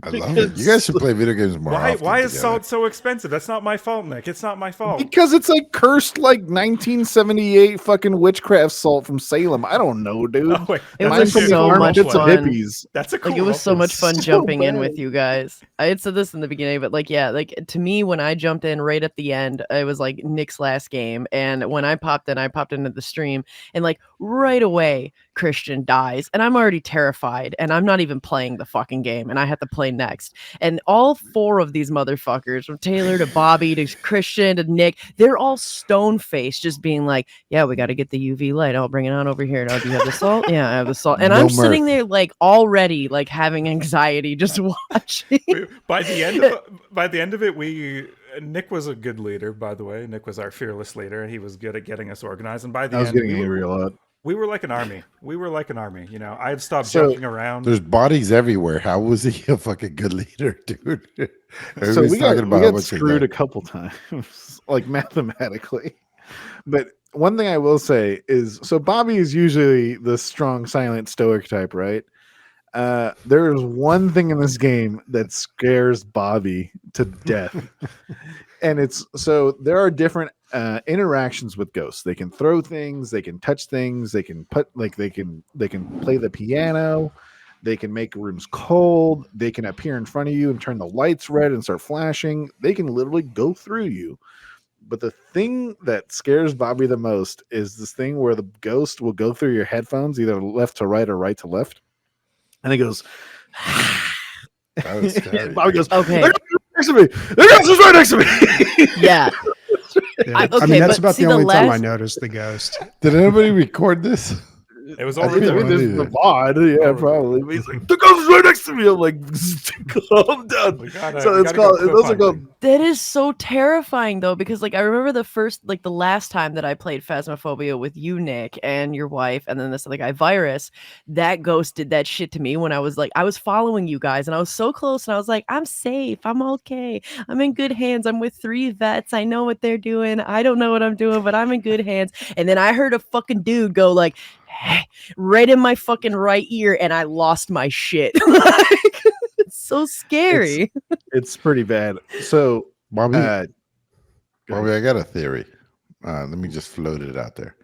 I love it. You guys should play video games more often.
Why is
together.
salt so expensive? That's not my fault, Nick. It's not my fault.
Because it's like cursed like 1978 fucking witchcraft salt from Salem. I don't know, dude.
Oh, wait,
It
that's
was
actually a
so
cool
much
roleplay.
bits of
fun.
hippies.
That's a cool
Like it was so
roleplay.
much fun
So
jumping in
bad.
with you guys. I had said this in the beginning, but like yeah, like to me when I jumped in right at the end, it was like Nick's last game, and when I popped into the stream, and like right away Christian dies, and I'm already terrified, and I'm not even playing the fucking game, and I have to play next. And all 4 of these motherfuckers, from Taylor to Bobby to Christian to Nick, they're all stone faced, just being like, "Yeah, we got to get the UV light. I'll bring it on over here. Oh, do you have the salt? Yeah, I have the salt." And
No
I'm
mirth.
sitting there like already like having anxiety just watching.
By the end of it, Nick was a good leader, by the way. Nick was our fearless leader, and he was good at getting us organized. And by the
I was
end,
getting angry a lot.
we were like an army. We were like an army. You know, I had stopped
So,
joking around.
There's bodies everywhere. How was he a fucking good leader, dude?
So
Everybody's
we got
how much he
screwed a
did.
couple times, like mathematically. But one thing I will say is, so Bobby is usually the strong, silent, stoic type, right? There's one thing in this game that scares Bobby to death. And it's so there are different interactions with ghosts. They can throw things, they can touch things, they can they can play the piano, they can make rooms cold, they can appear in front of you and turn the lights red and start flashing. They can literally go through you. But the thing that scares Bobby the most is this thing where the ghost will go through your headphones, either left to right or right to left. And it goes,
That was scary.
Bobby goes,
Okay.
"There goes next to me. There goes right next to me."
Yeah.
Yeah.
I-
I
okay,
mean, that's
but
about
see,
the
the
only time I
last-
noticed the ghost.
Did anybody record this?
It was
I
over
think
I mean,
there
there's
was
the VOD, yeah,
Oh,
probably. But he's like, the ghost is right next to me. I'm like, calm down.
We gotta,
So
we
it's
gotta
called.
go
Those are
clip
called.
hunting.
That is so terrifying though, because like I remember the last time that I played Phasmophobia with you, Nick, and your wife, and then this other guy, Virus. That ghost did that shit to me when I was following you guys, and I was so close, and I was like, I'm safe, I'm okay, I'm in good hands. I'm with 3 vets. I know what they're doing. I don't know what I'm doing, but I'm in good hands. And then I heard a fucking dude go like, hey, right in my fucking right ear, and I lost my shit. Like, it's so scary.
It's pretty bad. So,
Bobby,
go
Bobby, I got a theory. Let me just float it out there.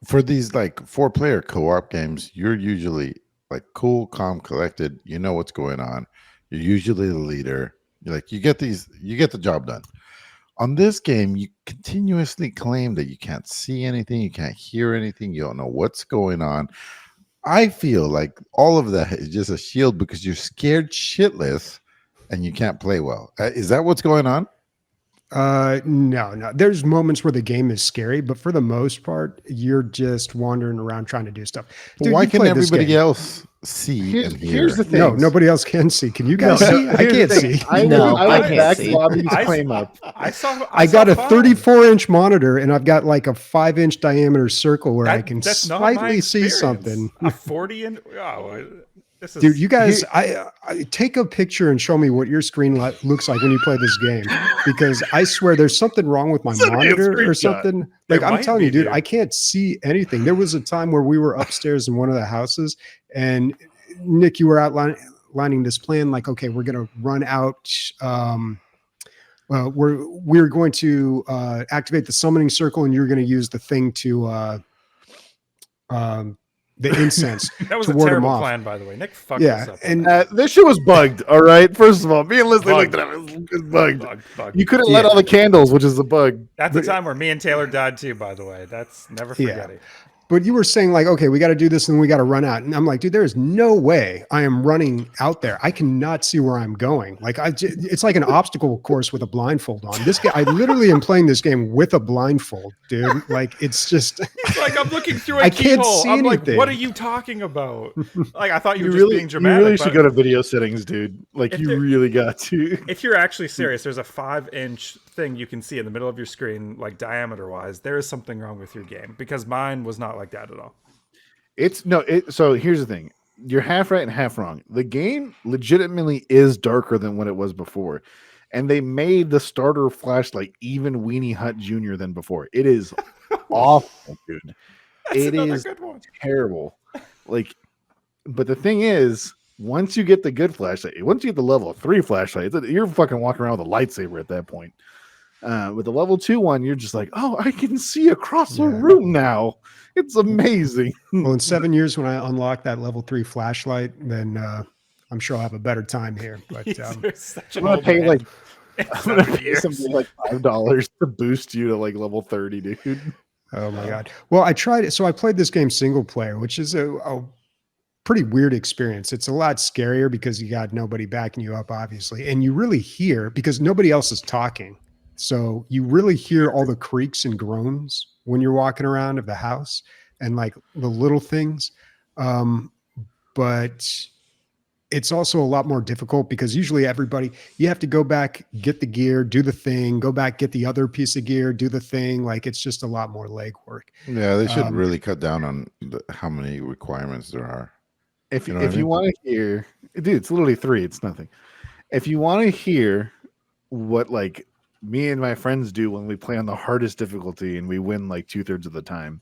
For these like 4-player co-op games, you're usually like cool, calm, collected. You know what's going on. You're usually the leader. You're like, you get the job done. On this game, you continuously claim that you can't see anything, you can't hear anything, you don't know what's going on. I feel like all of that is just a shield because you're scared shitless and you can't play well. Is that what's going on?
No. There's moments where the game is scary, but for the most part, you're just wandering around trying to do stuff. Dude,
Why
you
can
played this
everybody
game.
else see and hear?
Here's the thing.
No, nobody else can see. Can you guys see? I
Here's the
can't
thing.
see.
I
No,
I
I
went
can't
back
see.
Bobby's
I-
claim up.
I got
saw
a
fine.
34-inch monitor, and I've got like a 5-inch diameter circle where I can
That's not my
slightly see
experience.
something.
A 40 and this is
Dude, you guys, I take a picture and show me what your screen looks like when you play this game, because I swear there's something wrong with my
Send me a
monitor or
screenshot.
something.
There
Like I'm
might
telling
be,
you, dude,
dude.
I can't see anything. There was a time where we were upstairs in one of the houses, and Nick, you were outlining this plan. Like, okay, we're gonna run out. We're going to activate the summoning circle, and you're going to use the thing to the incense.
that was
to
a
ward 'em
terrible
off.
plan, by the way. Nick fucked
Yeah,
this up.
and
This shit was bugged. All right. First of all, me and Leslie
Bugged.
looked at it. It was bugged.
Bug.
You couldn't let
Yeah.
all the candles, which is the bug.
That's the time where me and Taylor died too, by the way. That's never
Yeah.
forget it.
But you were saying like, okay, we got to do this and we got to run out. And I'm like, dude, there is no way I am running out there. I cannot see where I'm going. Like it's like an obstacle course with a blindfold on. This guy, I literally am playing this game with a blindfold, dude. Like it's just,
It's like I'm looking through a
I can't
keyhole.
see
I'm like,
anything.
what are you talking about? Like I thought you were just
really,
being dramatic.
you really should
but
go to video settings, dude. Like
If
you
there-
really got to.
if you're actually serious, there's a 5-inch thing you can see in the middle of your screen, like diameter wise. There is something wrong with your game because mine was not like that at all.
So here's the thing. You're half right and half wrong. The game legitimately is darker than what it was before. And they made the starter flashlight even Weenie Hut Jr. than before. It is awful, dude.
That's
It
another
is
good one.
terrible. Like, but the thing is, once you get the good flashlight, once you get the level 3 flashlight, you're fucking walking around with a lightsaber at that point. With the level 2 one, you're just like, oh, I can see across the
Yeah.
room now. It's amazing.
well, in 7 years when I unlock that level 3 flashlight, then I'm sure I'll have a better time here. But
You're such
I'm
an
gonna
old
pay
man.
like
In
I'm gonna
7
pay
years.
something like $5 to boost you to like level 30, dude.
oh my God. Well, I tried it. So I played this game single player, which is a pretty weird experience. It's a lot scarier because you got nobody backing you up, obviously. And you really hear, because nobody else is talking. So you really hear all the creaks and groans when you're walking around of the house and like the little things. But it's also a lot more difficult because usually you have to go back, get the gear, do the thing, go back, get the other piece of gear, do the thing. Like it's just a lot more legwork.
Yeah, they should
Um,
really cut down on how many requirements there are.
If
You know what I
if you
mean?
want to hear, dude, it's literally 3. It's nothing. If you want to hear what like me and my friends do when we play on the hardest difficulty and we win like 2/3 of the time,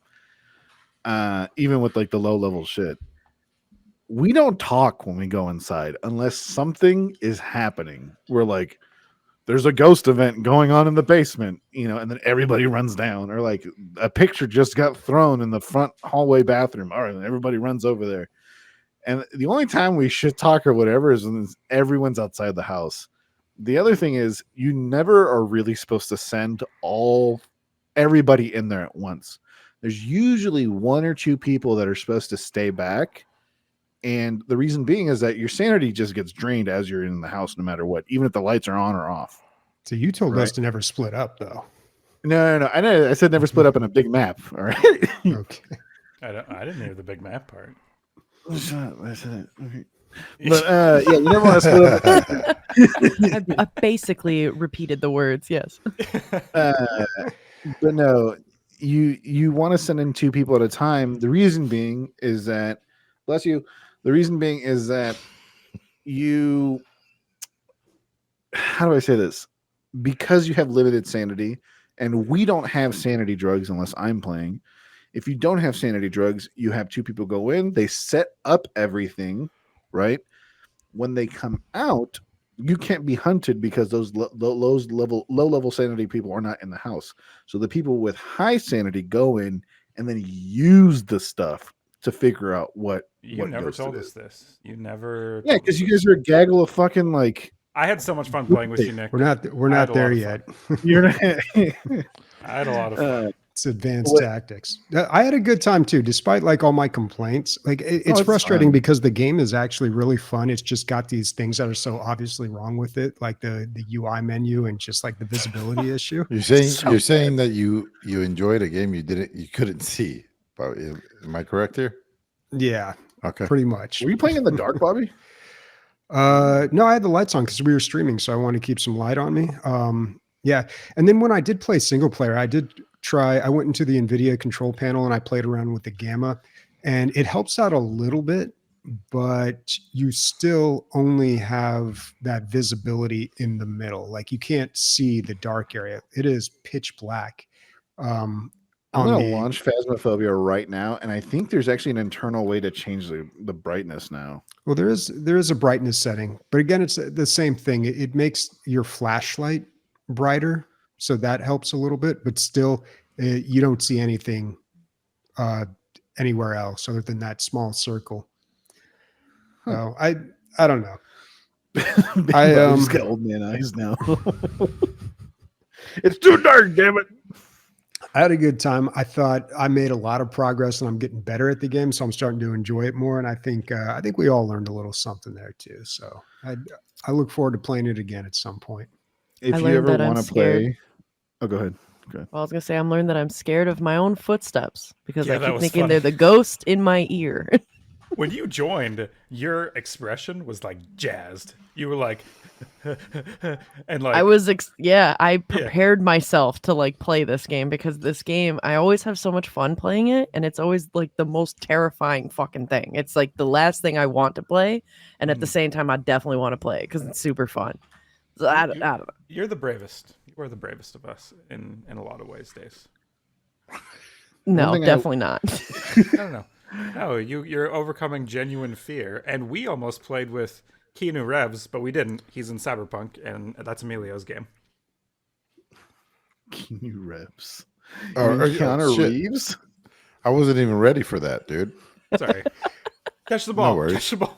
even with like the low level shit, we don't talk when we go inside unless something is happening. We're like, there's a ghost event going on in the basement, and then everybody runs down, or like a picture just got thrown in the front hallway bathroom. All right, and everybody runs over there. And the only time we should talk or whatever is when everyone's outside the house. The other thing is you never are really supposed to send everybody in there at once. There's usually one or two people that are supposed to stay back. And the reason being is that your sanity just gets drained as you're in the house, no matter what, even if the lights are on or off.
So you told us to never split up, though.
No. I said never split up in a big map. All right.
Okay.
I didn't hear the big map part.
Shut up. I said it. Okay. But you never want to split up.
I basically repeated the words. Yes.
But no, you want to send in two people at a time. The reason being is that, bless you. The reason being is that how do I say this? Because you have limited sanity, and we don't have sanity drugs unless I'm playing. If you don't have sanity drugs, you have two people go in, they set up everything, right? When they come out, you can't be hunted because those low level sanity people are not in the house. So the people with high sanity go in and then use the stuff to figure out what.
You never told us this. You never.
Yeah, because you guys are a gaggle of fucking like.
I had so much fun playing with you, Nick.
We're not there yet.
You're not.
I had a lot of fun.
It's advanced tactics. I had a good time too, despite like all my complaints. Like it's frustrating because the game is actually really fun. It's just got these things that are so obviously wrong with it, like the UI menu and just like the visibility issue.
You're saying that you enjoyed a game you couldn't see. But am I correct here?
Yeah.
Okay.
Pretty much.
Were you playing in the dark, Bobby?
No, I had the lights on because we were streaming, so I wanted to keep some light on me. Yeah. And then when I did play single player, I went into the NVIDIA control panel and I played around with the gamma, and it helps out a little bit, but you still only have that visibility in the middle. Like you can't see the dark area. It is pitch black.
I'm going to launch Phasmophobia right now, and I think there's actually an internal way to change the brightness now.
Well, there is a brightness setting, but again, it's the same thing. It makes your flashlight brighter, so that helps a little bit, but still you don't see anything anywhere else other than that small circle. So I don't know.
I just got old man eyes now. It's too dark, damn it.
I had a good time. I thought I made a lot of progress and I'm getting better at the game, so I'm starting to enjoy it more. And I think we all learned a little something there too. So I look forward to playing it again at some point.
If you ever want to play, go ahead.
Well, I was gonna say I'm learned that I'm scared of my own footsteps because I keep thinking
funny.
they're the ghost in my ear.
When you joined, your expression was like jazzed. You were like, and like
I was, I prepared myself to like play this game because this game, I always have so much fun playing it, and it's always like the most terrifying fucking thing. It's like the last thing I want to play, and at the same time, I definitely want to play it because it's super fun. So I don't know.
You're the bravest. You are the bravest of us in a lot of ways, Dace.
No, definitely not.
No, you're overcoming genuine fear, and we almost played with Keanu Reeves, but we didn't. He's in Cyberpunk, and that's Emilio's game.
Keanu Reeves.
Keanu
Reeves?
I wasn't even ready for that, dude.
Sorry. Catch the ball.
No worries.
Catch the ball.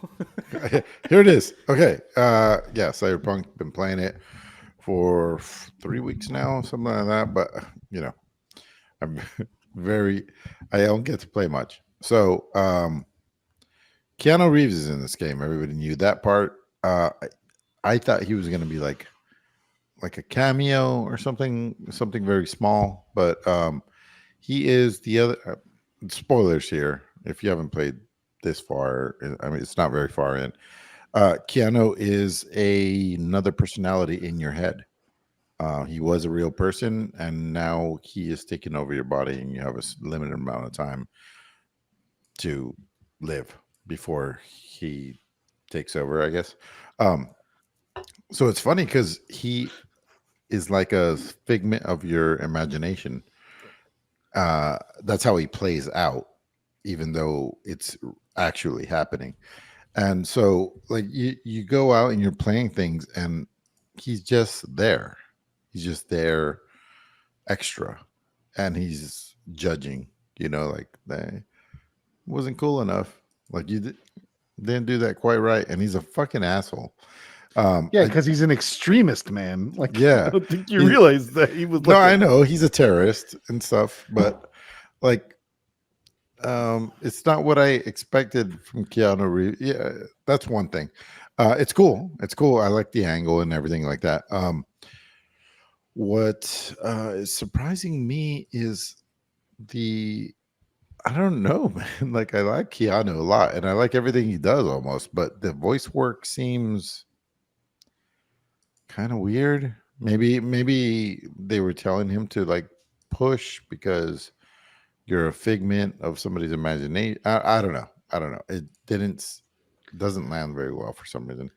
Here it is. Okay. Cyberpunk. Been playing it for 3 weeks now, something like that. But I'm I don't get to play much. So Keanu Reeves is in this game. Everybody knew that part. I thought he was going to be like a cameo or something very small, but he is the other. Spoilers here if you haven't played this far. I mean, it's not very far in. Keanu is another personality in your head. He was a real person, and now he is taking over your body, and you have a limited amount of time to live before he takes over, I guess. So it's funny because he is like a figment of your imagination. That's how he plays out, even though it's actually happening. And so like you go out and you're playing things and he's just there. He's just there extra. And he's judging, like that wasn't cool enough. Like didn't do that quite right. And he's a fucking asshole.
Yeah, because he's an extremist, man. Like,
Yeah.
I don't think you realize that he was.
No, I know he's a terrorist and stuff, but like, it's not what I expected from Keanu Reeves. Yeah, that's one thing. It's cool. It's cool. I like the angle and everything like that. What is surprising me is I don't know, man. Like, I like Keanu a lot, and I like everything he does almost, but the voice work seems kind of weird. Maybe they were telling him to like push because you're a figment of somebody's imagination. I don't know. It doesn't land very well for some reason.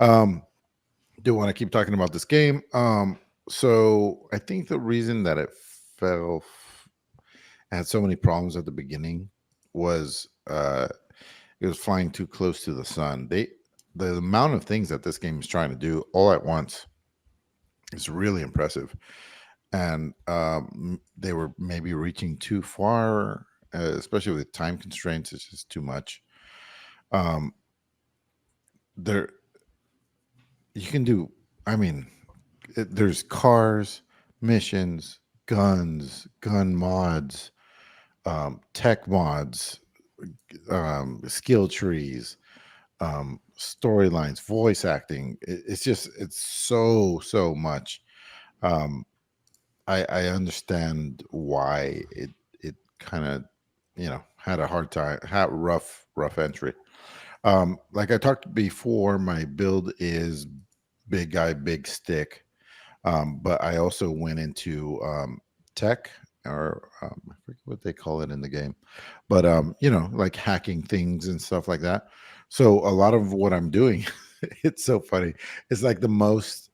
Do want to keep talking about this game. So I think the reason that it had so many problems at the beginning was it was flying too close to the sun. The amount of things that this game is trying to do all at once is really impressive. And they were maybe reaching too far, especially with time constraints. It's just too much. You can do, there's cars, missions, guns, gun mods, tech mods, skill trees, storylines, voice acting. It's so much. I understand why it kind of had a hard time, had rough entry. Like I talked before, my build is big guy, big stick, but I also went into tech, or I forget what they call it in the game, but like hacking things and stuff like that. So a lot of what I'm doing, it's so funny. It's like the most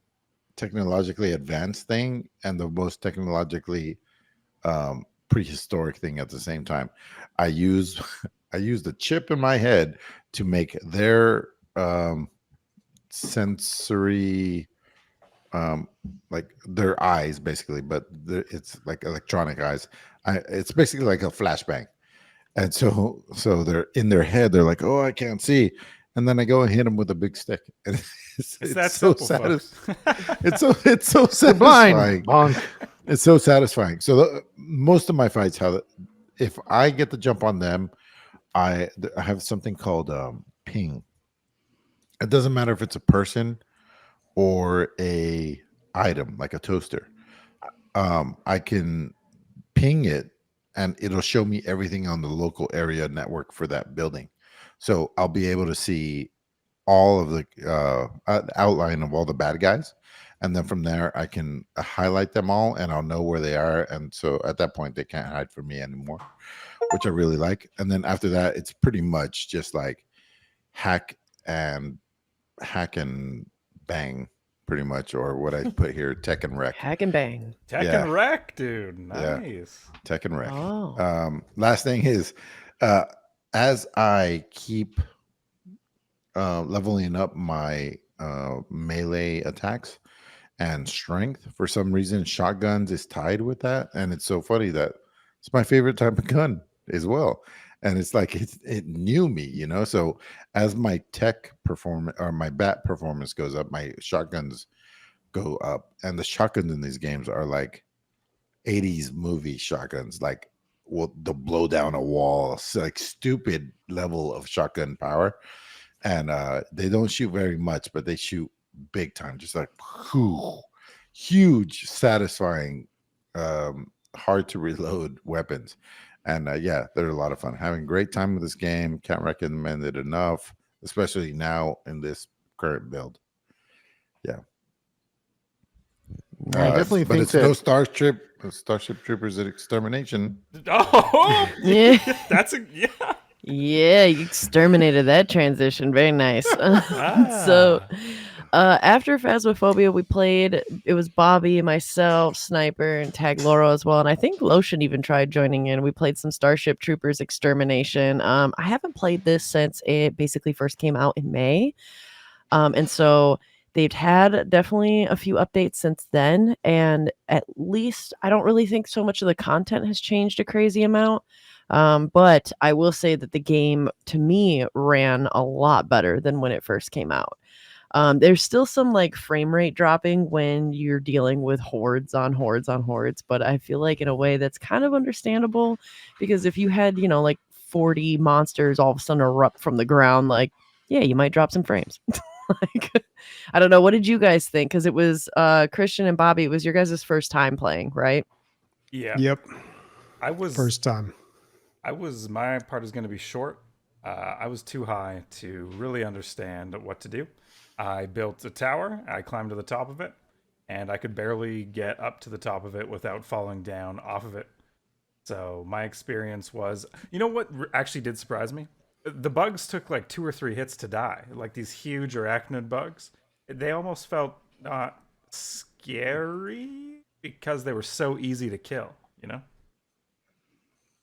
technologically advanced thing and the most technologically prehistoric thing at the same time. I use the chip in my head to make their sensory, like their eyes basically, but it's like electronic eyes. It's basically like a flashbang. And so they're in their head, they're like, oh, I can't see. And then I go and hit them with a big stick. And it's
that
so
simple,
satisfying. It's so satisfying. It's so satisfying. So most of my fights, if I get the jump on them, I have something called ping. It doesn't matter if it's a person or a item like a toaster. I can ping it and it'll show me everything on the local area network for that building. So I'll be able to see all of the outline of all the bad guys. And then from there, I can highlight them all and I'll know where they are. And so at that point, they can't hide from me anymore, which I really like. And then after that, it's pretty much just like hack and bang, pretty much, or what I put here, tech and wreck.
Hack and bang.
Tech and wreck, dude. Nice.
Yeah. Tech and wreck.
Oh.
Last thing is, as I keep leveling up my melee attacks and strength, for some reason, shotguns is tied with that. And it's so funny that it's my favorite type of gun as well. And it's like it knew me, So as my tech performance or my bat performance goes up, my shotguns go up. And the shotguns in these games are like 80s movie shotguns, like they'll blow down a wall, so like stupid level of shotgun power. And they don't shoot very much, but they shoot big time, just like huge, satisfying, hard to reload weapons. And yeah, they're a lot of fun. Having a great time with this game. Can't recommend it enough, especially now in this current build. Yeah.
I definitely
but
think
it's
that
no Starship Troopers at Extermination.
Oh,
Yeah.
yeah.
Yeah, you exterminated that transition. Very nice. So After Phasmophobia, we played. It was Bobby, myself, Sniper, and Tag Loro as well. And I think Lotion even tried joining in. We played some Starship Troopers Extermination. I haven't played this since it basically first came out in May. And so they've had definitely a few updates since then. And at least I don't really think so much of the content has changed a crazy amount. But I will say that the game to me ran a lot better than when it first came out. There's still some like frame rate dropping when you're dealing with hordes on hordes on hordes, but I feel like in a way that's kind of understandable because if you had, like 40 monsters all of a sudden erupt from the ground, like, yeah, you might drop some frames. Like, I don't know. What did you guys think? Because it was Christian and Bobby, it was your guys' first time playing, right?
Yeah.
Yep.
I was
First time.
My part is going to be short. I was too high to really understand what to do. I built a tower, I climbed to the top of it, and I could barely get up to the top of it without falling down off of it. So my experience was, you know what actually did surprise me? The bugs took like 2 or 3 hits to die. Like these huge arachnid bugs. They almost felt not scary because they were so easy to kill, you know?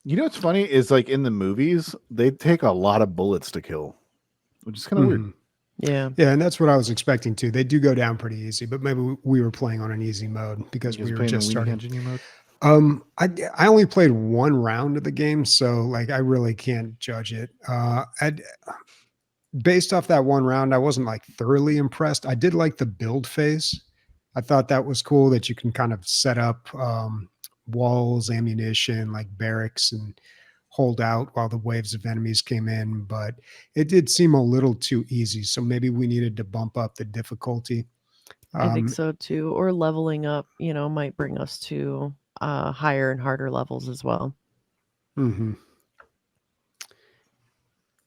You know what's funny is like in the movies, they take a lot of bullets to kill, which is kind of weird.
Yeah.
Yeah, and that's what I was expecting too. They do go down pretty easy, but maybe we were playing on an easy mode because we were just starting.
Engineer mode?
I only played 1 round of the game, so like I really can't judge it. Based off that 1 round, I wasn't like thoroughly impressed. I did like the build phase. I thought that was cool that you can kind of set up walls, ammunition, like barracks, and hold out while the waves of enemies came in. But it did seem a little too easy, so maybe we needed to bump up the difficulty.
I think so too. Or leveling up, might bring us to higher and harder levels as well.
Mm-hmm.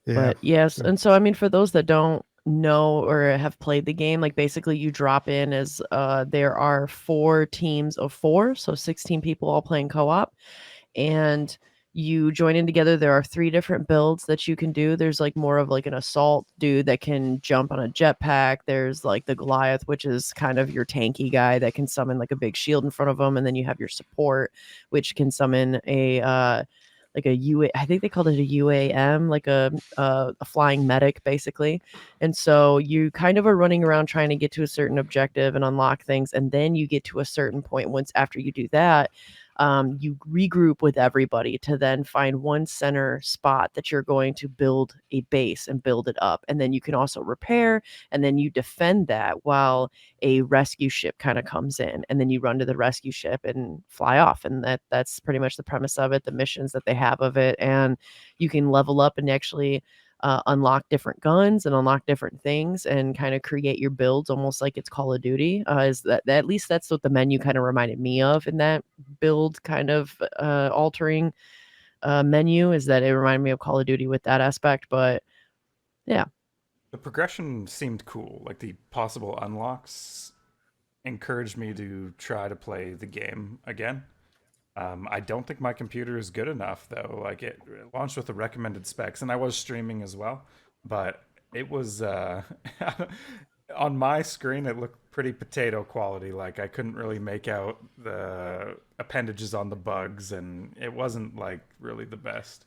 Yeah.
But yes, and so I mean, for those that don't know or have played the game, like basically you drop in as there are 4 teams of 4, so 16 people all playing co-op, and you join in together. There are 3 different builds that you can do. There's like more of like an assault dude that can jump on a jetpack. There's like the Goliath, which is kind of your tanky guy that can summon like a big shield in front of him, and then you have your support, which can summon a like a UA, I think they called it a UAM, like a flying medic, basically. And so you kind of are running around trying to get to a certain objective and unlock things, and then you get to a certain point. Once after you do that, you regroup with everybody to then find one center spot that you're going to build a base and build it up. And then you can also repair, and then you defend that while a rescue ship kind of comes in, and then you run to the rescue ship and fly off. And that's pretty much the premise of it, the missions that they have of it. And you can level up and actually unlock different guns and unlock different things and kind of create your builds almost like it's Call of Duty. Is that at least that's what the menu kind of reminded me of in that build kind of altering menu, is that it reminded me of Call of Duty with that aspect. But yeah,
the progression seemed cool. Like the possible unlocks encouraged me to try to play the game again. I don't think my computer is good enough though. Like it launched with the recommended specs, and I was streaming as well, but it was on my screen it looked pretty potato quality. Like I couldn't really make out the appendages on the bugs, and it wasn't like really the best.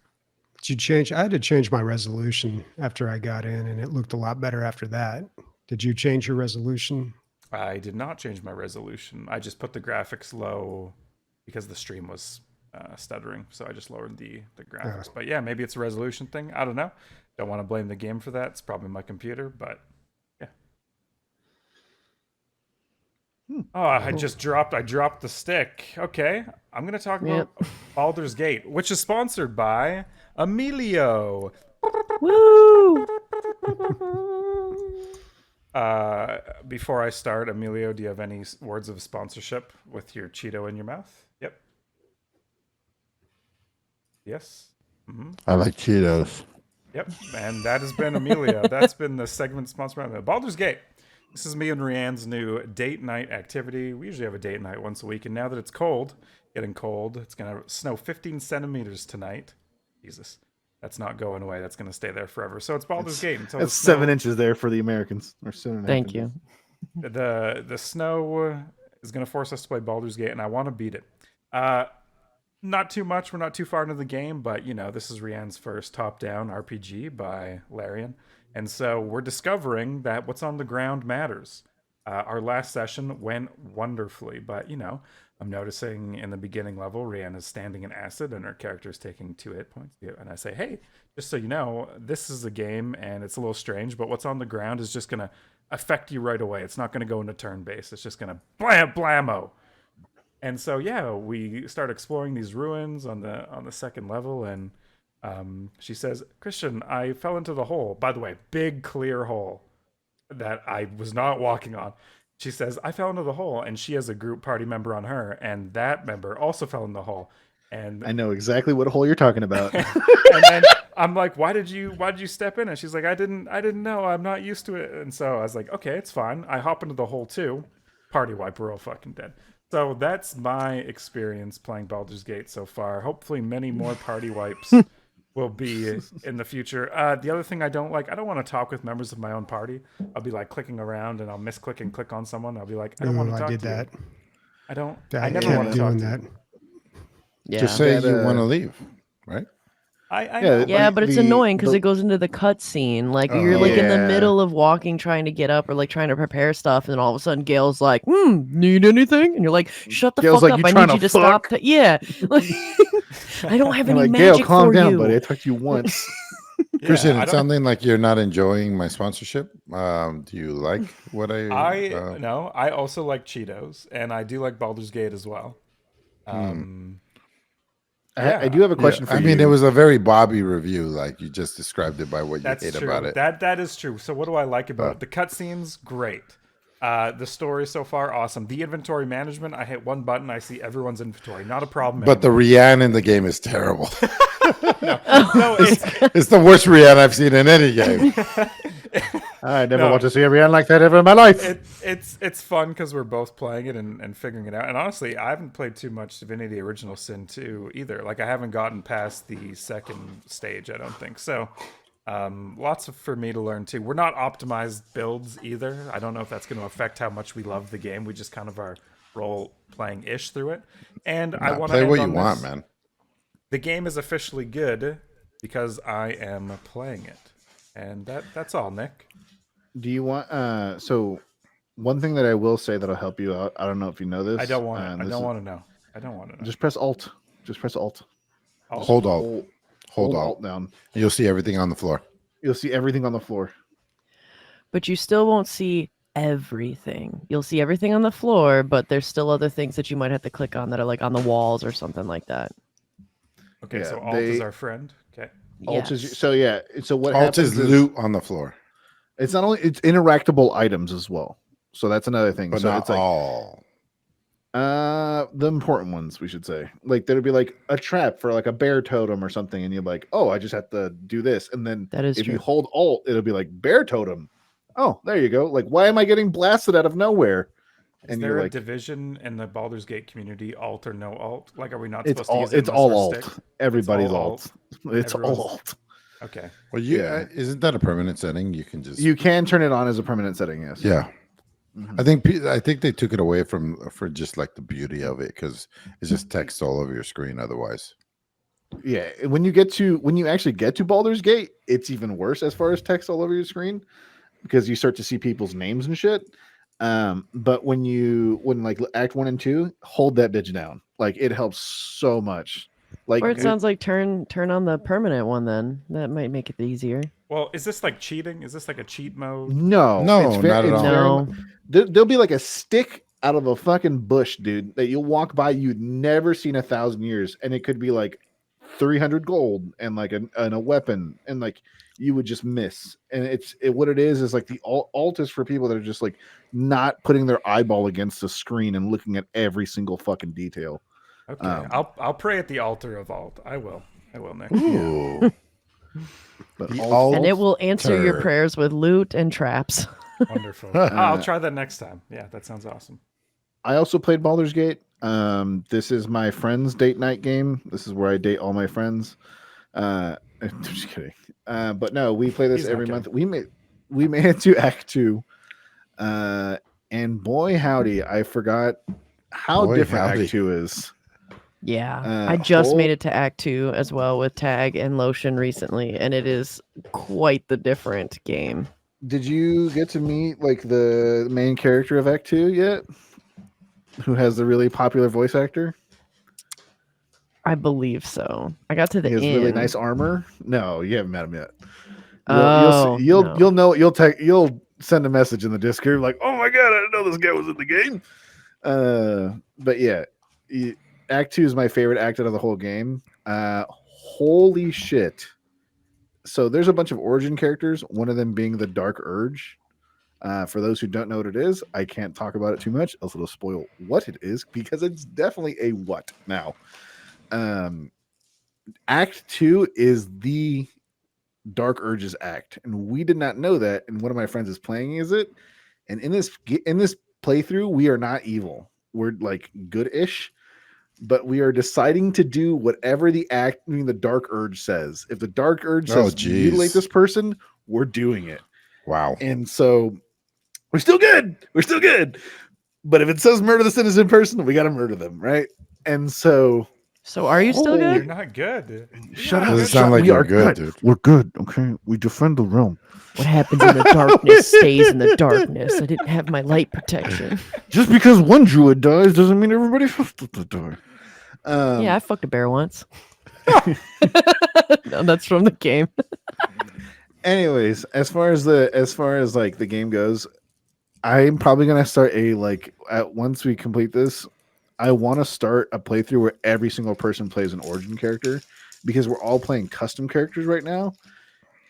Did you change? I had to change my resolution after I got in, and it looked a lot better after that. Did you change your resolution?
I did not change my resolution. I just put the graphics low because the stream was stuttering, so I just lowered the graphics. But yeah, maybe it's a resolution thing. I don't know. Don't want to blame the game for that. It's probably my computer, but yeah. Oh, I dropped the stick. Okay, I'm gonna talk about Baldur's Gate, which is sponsored by Emilio.
woo!
Before I start, Emilio, do you have any words of sponsorship with your Cheeto in your mouth? Yep. Yes. Mm-hmm.
I like Cheetos.
Yep. And that has been Emilio. That's been the segment sponsored by Baldur's Gate. This is me and Rianne's new date night activity. We usually have a date night once a week, and now that it's getting cold, it's going to snow 15 centimeters tonight. Jesus. That's not going away. That's going to stay there forever. So it's Baldur's Gate until
that's 7 inches there for the Americans. Or 7.5
Thank
inches.
you.
The snow is going to force us to play Baldur's Gate, and I want to beat it. Not too much. We're not too far into the game, but this is Rianne's first top-down RPG by Larian, and so we're discovering that what's on the ground matters. Our last session went wonderfully, but I'm noticing in the beginning level, Rianne is standing in acid, and her character is taking 2 hit points. And I say, hey, just so you know, this is a game, and it's a little strange, but what's on the ground is just gonna affect you right away. It's not gonna go into turn base. It's just gonna blammo. And so we start exploring these ruins on the second level, and she says, Christian, I fell into the hole. By the way, big clear hole that I was not walking on. She says, I fell into the hole, and she has a group party member on her, and that member also fell in the hole. And
I know exactly what hole you're talking about.
and then I'm like, why did you step in? And she's like, I didn't know. I'm not used to it. And so I was like, okay, it's fine. I hop into the hole too. Party wipe, we're all fucking dead. So that's my experience playing Baldur's Gate so far. Hopefully many more party wipes will be in the future. The other thing I don't want to talk with members of my own party. I'll be like clicking around and I'll misclick and click on someone. I'll be like, I don't want to talk
I did
to
that.
you. I don't.
I
I never
kept
want to talk
doing
to
that.
you.
Yeah.
Just say
That,
you want to leave, right?
I
Yeah,
know.
Yeah,
like
but it's
the-
annoying because
the-
it goes into the cutscene. Like you're like in the
Yeah.
middle of walking, trying to get up or like trying to prepare stuff, and all of a sudden Gail's like, "Need anything?" And you're like, "Shut the
Gail's
fuck
like,
up!
"You
I
trying
need you
to
to stop."
fuck?"
Yeah, like, I don't have
I'm
any
like, Gail,
magic
calm
for
down,
you.
buddy. I talked to you once.
Yeah,
Christian,
I
it's
don't-
sounding like you're not enjoying my sponsorship. Do you like what I?
No, I also like Cheetos, and I do like Baldur's Gate as well.
I do have a question for
I
you.
mean, it was a very Bobby review, like you just described it by what you
That's
hate
true.
about it.
That is true. So what do I like about it? The cutscenes, great. The story so far, awesome. The inventory management, I hit one button, I see everyone's inventory. Not a problem.
But the Rianne in the game is terrible.
no,
It's the worst Rianne I've seen in any game.
I never
No.
want to see a Rihanna like that ever in my life.
it's fun because we're both playing it and figuring it out. And honestly, I haven't played too much Divinity Original Sin 2 either. Like I haven't gotten past the second stage, I don't think. So lots for me to learn too. We're not optimized builds either. I don't know if that's going to affect how much we love the game. We just kind of are role playing ish through it. And I want to
Play what you want, man.
The game is officially good because I am playing it. And that's all, Nick.
Do you want? So one thing that I will say that'll help you out. I don't know if you know this.
I don't want to. I
this
don't
is-
want to know. I don't want to know.
Just press Alt. Just press Alt.
Hold Alt. Hold Alt.
down.
You'll see everything on the floor.
You'll see everything on the floor.
But you still won't see everything. You'll see everything on the floor, but there's still other things that you might have to click on that are like on the walls or something like that.
Okay,
Yeah,
so Alt is our friend. Okay.
Alt is
Yes.
so yeah. So what
Alt
happens
is loot on the floor,
It's not only it's interactable items as well. So that's another thing.
but
so
not
it's like
all.
the important ones we should say. Like there'd be like a trap for like a bear totem or something, and you're like, oh, I just have to do this, and then
That is
if
true.
you hold Alt, it'll be like bear totem. Oh, there you go. Like, why am I getting blasted out of nowhere?
Is
And
there
you're
a
like,
division in the Baldur's Gate community, alt or no alt? Like, are we not
it's
supposed to
all
use it
it's
unless
all
we're
alt.
stick?
Everybody's
all
alt. It's
Everyone's-
all alt.
Okay.
Well,
Yeah.
isn't that a permanent setting? You can just
You can turn it on as a permanent setting. Yes.
yeah.
Mhm.
I think they took it away for just like the beauty of it because it's just text all over your screen otherwise.
Yeah, when you actually get to Baldur's Gate, it's even worse as far as text all over your screen because you start to see people's names and shit. But when like Act 1 and 2, hold that bitch down. Like it helps so much. Like
Or it sounds like turn on the permanent one then. That might make it easier.
Well, is this like cheating? Is this like a cheat mode?
no,
No,
it's
not at all.
No.
There'll be like a stick out of a fucking bush, dude, that you'll walk by you'd never seen 1,000 years, and it could be like 300 gold and like a weapon, and like you would just miss. And what it is like the alt is for people that are just like not putting their eyeball against the screen and looking at every single fucking detail.
Okay. I'll pray at the altar of alt. I will, Nick.
Ooh.
But
The
alt-
And it will answer your
Altar.
prayers with loot and traps.
Wonderful. I'll try that next time. Yeah, that sounds awesome.
I also played Baldur's Gate. This is my friend's date night game. This is where I date all my friends. I'm just kidding. But no, we play this
He's not
every
kidding.
month. We made it to Act 2. And boy, howdy, I forgot how
Boy,
different
howdy.
Act 2 is.
Yeah, I just made it to Act 2 as well with Tag and Lotion recently, and it is quite the different game.
Did you get to meet like the main character of Act 2 yet? Who has the really popular voice actor?
I believe so. I got to the
He has
end.
really nice armor. No, you haven't met him yet.
Oh,
you'll
no.
know. You'll send a message in the Discord like, "Oh my god, I didn't know this guy was in the game." But yeah, Act 2 is my favorite act out of the whole game. Holy shit! So there's a bunch of origin characters. One of them being the Dark Urge. For those who don't know what it is, I can't talk about it too much, else it'll spoil what it is because it's definitely a what now. Act 2 is the Dark Urges act, and we did not know that. And one of my friends is playing as it, and in this playthrough, we are not evil. We're like good-ish, but we are deciding to do whatever the Dark Urge says. If the Dark Urge says mutilate this person, we're doing it.
Wow.
And so we're still good. We're still good. But if it says murder this innocent person, we got to murder them, right? And so
are you still
You're
good?
not good.
Shut up.
Doesn't sound like
We
you're
are
good, dude.
We're good. Okay. We defend the realm.
What happens in the darkness stays in the darkness. I didn't have my light protection.
Just because one druid dies doesn't mean everybody has to die.
Yeah, I fucked a bear once. No, that's from the game.
Anyways, as far as like the game goes, I'm probably gonna start once we complete this, I want to start a playthrough where every single person plays an origin character because we're all playing custom characters right now,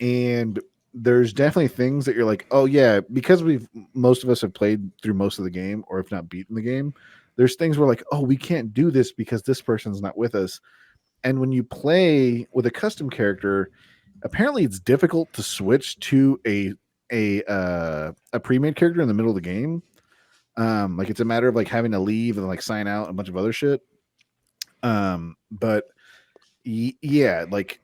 and there's definitely things that you're like, oh yeah, because most of us have played through most of the game or if not beaten the game. There's things we're like, oh, we can't do this because this person's not with us. And when you play with a custom character, apparently it's difficult to switch to a pre-made character in the middle of the game. Like it's a matter of like having to leave and like sign out and a bunch of other shit. But yeah, like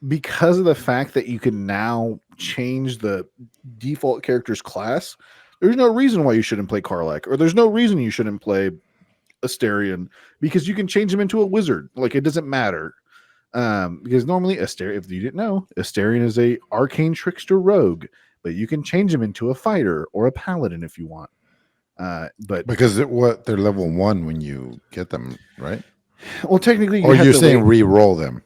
because of the fact that you can now change the default character's class, there's no reason why you shouldn't play Karlach, or there's no reason you shouldn't play Asterion, because you can change him into a wizard. Like it doesn't matter. Because normally Asterion, if you didn't know, Asterion is a arcane trickster rogue, but you can change him into a fighter or a paladin if you want. But
because they're level 1 when you get them, right?
Well, technically,
or you're saying re-roll them.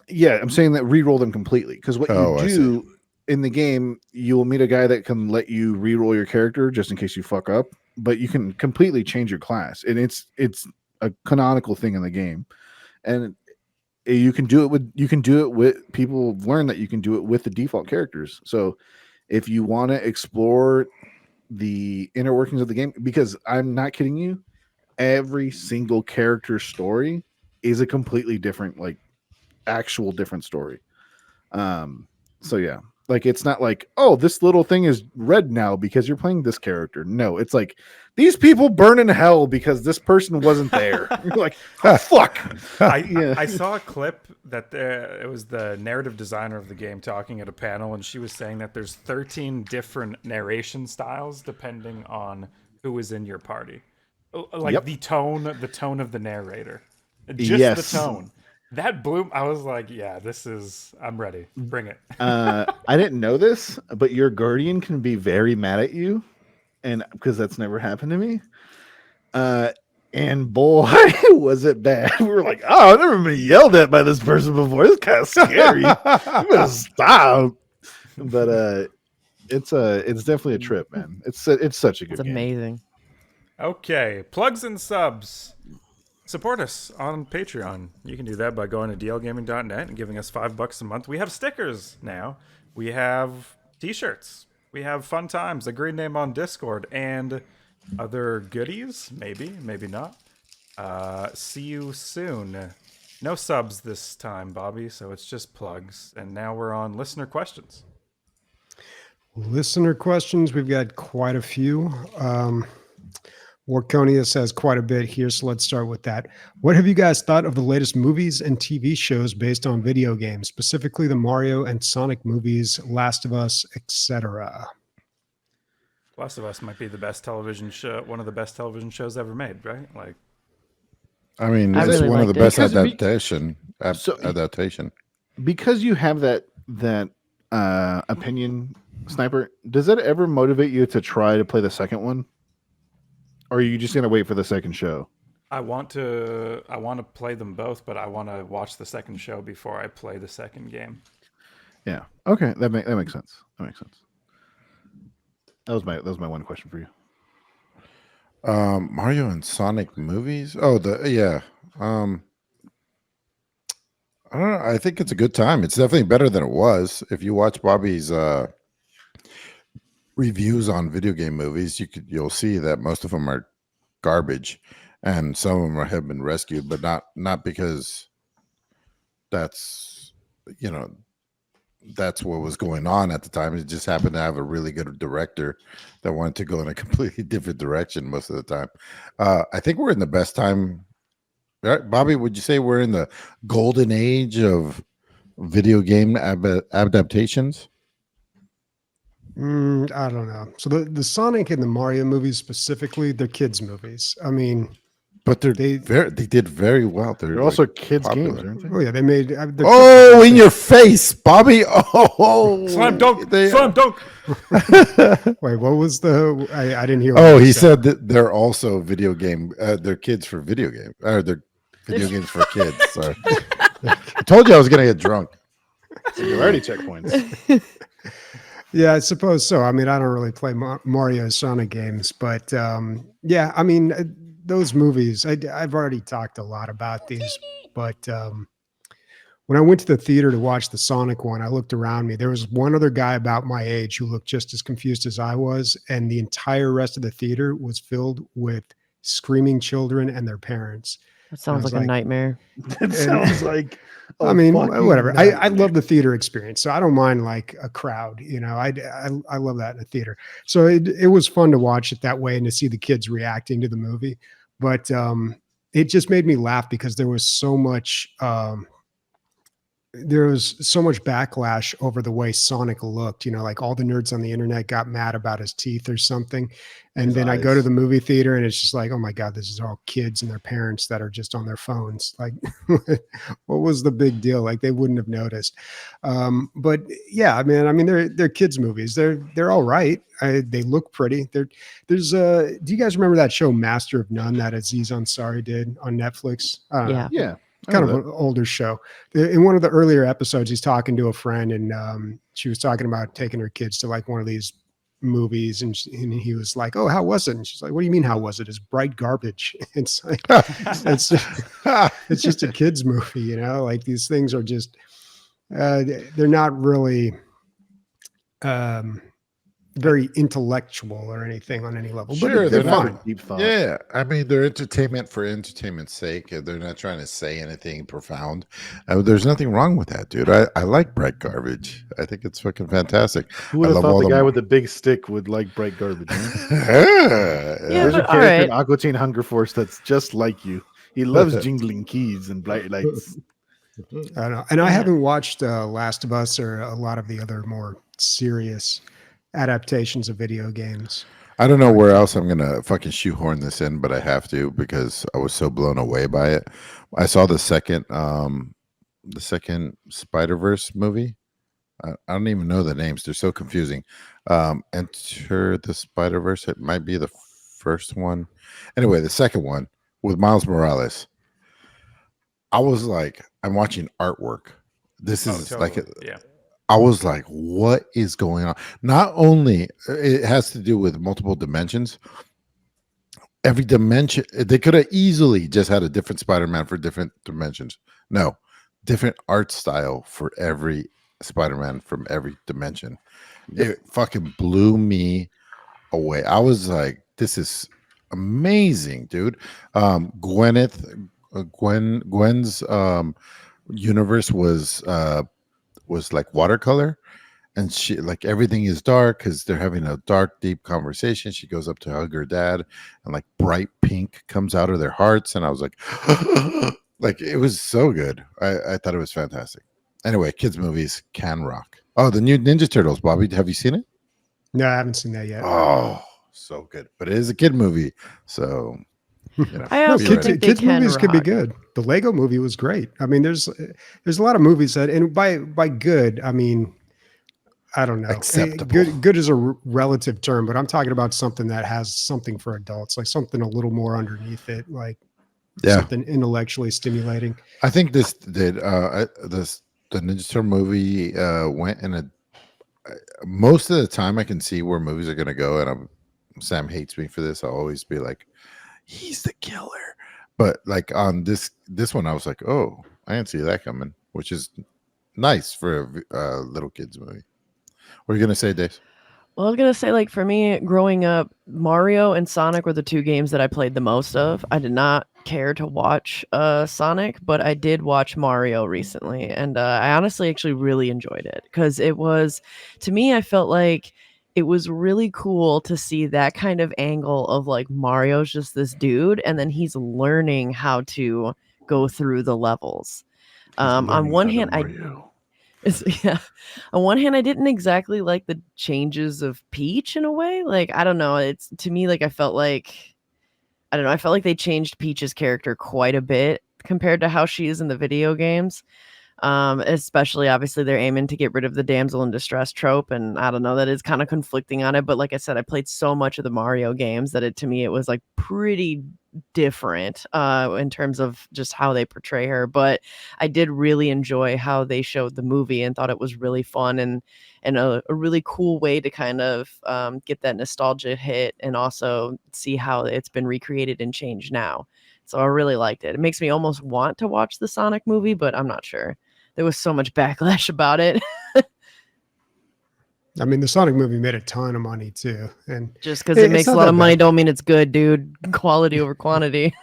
Yeah, I'm saying that re-roll them completely, because what you do in the game, you will meet a guy that can let you re-roll your character just in case you fuck up, but you can completely change your class, and it's a canonical thing in the game, and you can do it with people have learned that you can do it with the default characters. So if you want to explore the inner workings of the game, because I'm not kidding you, every single character story is a completely different, like actual different story. So yeah, like it's not like, oh, this little thing is red now because you're playing this character. No, it's like these people burn in hell because this person wasn't there. You're like, oh, fuck.
I saw a clip that it was the narrative designer of the game talking at a panel, and she was saying that there's 13 different narration styles depending on who is in your party. Like the tone of the narrator. Just the tone. That blew. I was like, yeah, I'm ready. Bring it.
I didn't know this, but your guardian can be very mad at you, and because that's never happened to me. And boy, was it bad. We were like, oh, I've never been yelled at by this person before. This is kind of scary. You better stop. But it's definitely a trip, man. It's such a good game.
It's amazing.
Okay, plugs and subs. Support us on Patreon. You can do that by going to dlgaming.net and giving us $5 a month. We have stickers now. We have t-shirts. We have fun times, a great name on Discord, and other goodies. Maybe not. See you soon. No subs this time, Bobby, so it's just plugs. And now we're on listener questions.
Listener questions. We've got quite a few. Warconius has quite a bit here, so let's start with that. What have you guys thought of the latest movies and TV shows based on video games, specifically the Mario and Sonic movies, Last of Us, etc.?
Last of Us might be the best television show, one of the best television shows ever made, right? Like,
I mean,
I
it's
really
one of the
liked it.
best adaptation.
Because you have that opinion, Sniper, does that ever motivate you to try to play the second one? Or are you just gonna wait for the second show?
I want to play them both, but I want to watch the second show before I play the second game.
Yeah. Okay, that makes sense. That makes sense. That was my one question for you.
Mario and Sonic movies. Oh, yeah. I don't know. I think it's a good time. It's definitely better than it was. If you watch Bobby's reviews on video game movies, you'll see that most of them are garbage, and some of them have been rescued, but not because that's that's what was going on at the time. It just happened to have a really good director that wanted to go in a completely different direction most of the time. I think we're in the best time. Right, Bobby, would you say we're in the golden age of video game adaptations?
I don't know. So the Sonic and the Mario movies specifically, they're kids movies. I mean,
but they did very well.
They're also kids'
popular
games, aren't they?
oh yeah, they made.
In your face, Bobby! Oh,
Slam dunk! Slam dunk!
Wait, what was the? I didn't hear.
Oh, he said that they're also video game. They're kids for video game. Or they're video games for kids. Sorry, I told you I was gonna get drunk.
Singularity checkpoints.
Yeah, I suppose so. I mean, I don't really play Mario Sonic games, but yeah, I mean, those movies. I've already talked a lot about these, but when I went to the theater to watch the Sonic one, I looked around me. There was one other guy about my age who looked just as confused as I was, and the entire rest of the theater was filled with screaming children and their parents.
That sounds like a nightmare.
That sounds like.
I mean, whatever. I love the theater experience, so I don't mind like a crowd. You know, I love that in a theater. So it was fun to watch it that way and to see the kids reacting to the movie. But it just made me laugh because there was so much. There was so much backlash over the way Sonic looked. You know, like all the nerds on the internet got mad about his teeth or something. And then I go to the movie theater and it's just like, oh my God, this is all kids and their parents that are just on their phones. Like, what was the big deal? Like they wouldn't have noticed. But yeah, I mean, they're kids movies. They're all right. They look pretty. Do you guys remember that show Master of None that Aziz Ansari did on Netflix?
Yeah.
Yeah.
Kind of an older show. In one of the earlier episodes, he's talking to a friend, and she was talking about taking her kids to like one of these movies, and he was like, "Oh, how was it?" And she's like, "What do you mean, how was it? It's bright garbage." It's like it's just a kids movie, you know. Like these things are just they're not really very intellectual or anything on any level.
Sure,
but they're
not
fine.
Deep thought.
Yeah, I mean they're entertainment for entertainment's sake. They're not trying to say anything profound. There's nothing wrong with that, dude. I like bright garbage. I think it's fucking fantastic.
Who would have thought the guy with the big stick would like bright garbage?
Yeah,
There's a
but all
character in
right.
Aqua Teen Hunger Force that's just like you. He loves jingling keys and bright lights.
I don't know. And I haven't watched Last of Us or a lot of the other more serious adaptations of video games.
I don't know where else I'm gonna fucking shoehorn this in, but I have to because I was so blown away by it. I saw the second Spider-Verse movie. I don't even know the names; they're so confusing. Enter the Spider-Verse. It might be the first one. Anyway, the second one with Miles Morales. I was like, I'm watching artwork. This is
yeah.
I was like, what is going on? Not only it has to do with multiple dimensions. Every dimension, they could have easily just had a different Spider-Man for different dimensions. No, different art style for every Spider-Man from every dimension. It fucking blew me away. I was like, this is amazing, dude. Gwen's universe was like watercolor, and she like everything is dark because they're having a dark, deep conversation. She goes up to hug her dad, and like bright pink comes out of their hearts, and I was like, like it was so good. I thought it was fantastic. Anyway, kids movies can rock. Oh, the new Ninja Turtles, Bobby, have you seen it?
No, I haven't seen that yet.
Oh, so good. But it is a kid movie, so
I
No,
also
be ready.
think they
kids
can
movies could be
rock.
good. The Lego movie was great. I mean, there's a lot of movies that, and by good, I mean, I don't know.
Acceptable.
Good is a relative term, but I'm talking about something that has something for adults, like something a little more underneath it, like
Yeah.
something intellectually stimulating.
I think this did the Ninja Turtle movie went in a most of the time I can see where movies are gonna go, and Sam hates me for this. I'll always be like, he's the killer. But like on this one, I was like, oh, I didn't see that coming, which is nice for a little kids movie. What are you gonna say, Dave?
Well, I was gonna say, like, for me, growing up, Mario and Sonic were the two games that I played the most of. I did not care to watch Sonic, but I did watch Mario recently, and I honestly actually really enjoyed it because it was, to me, I felt like it was really cool to see that kind of angle of like Mario's just this dude, and then he's learning how to go through the levels. On one hand, yeah. On one hand, I didn't exactly like the changes of Peach in a way. Like, I don't know. It's to me like I felt like I don't know. I felt like they changed Peach's character quite a bit compared to how she is in the video games. Especially obviously they're aiming to get rid of the damsel in distress trope, and I don't know, that is kind of conflicting on it. But like I said, I played so much of the Mario games that to me it was like pretty different in terms of just how they portray her. But I did really enjoy how they showed the movie and thought it was really fun and a really cool way to kind of get that nostalgia hit and also see how it's been recreated and changed now. So I really liked it. It makes me almost want to watch the Sonic movie, but I'm not sure. There was so much backlash about it.
I mean, the Sonic movie made a ton of money too, and
Just because it
It's
makes a
not
lot
that
of money
bad.
don't mean it's good, dude. Quality over quantity.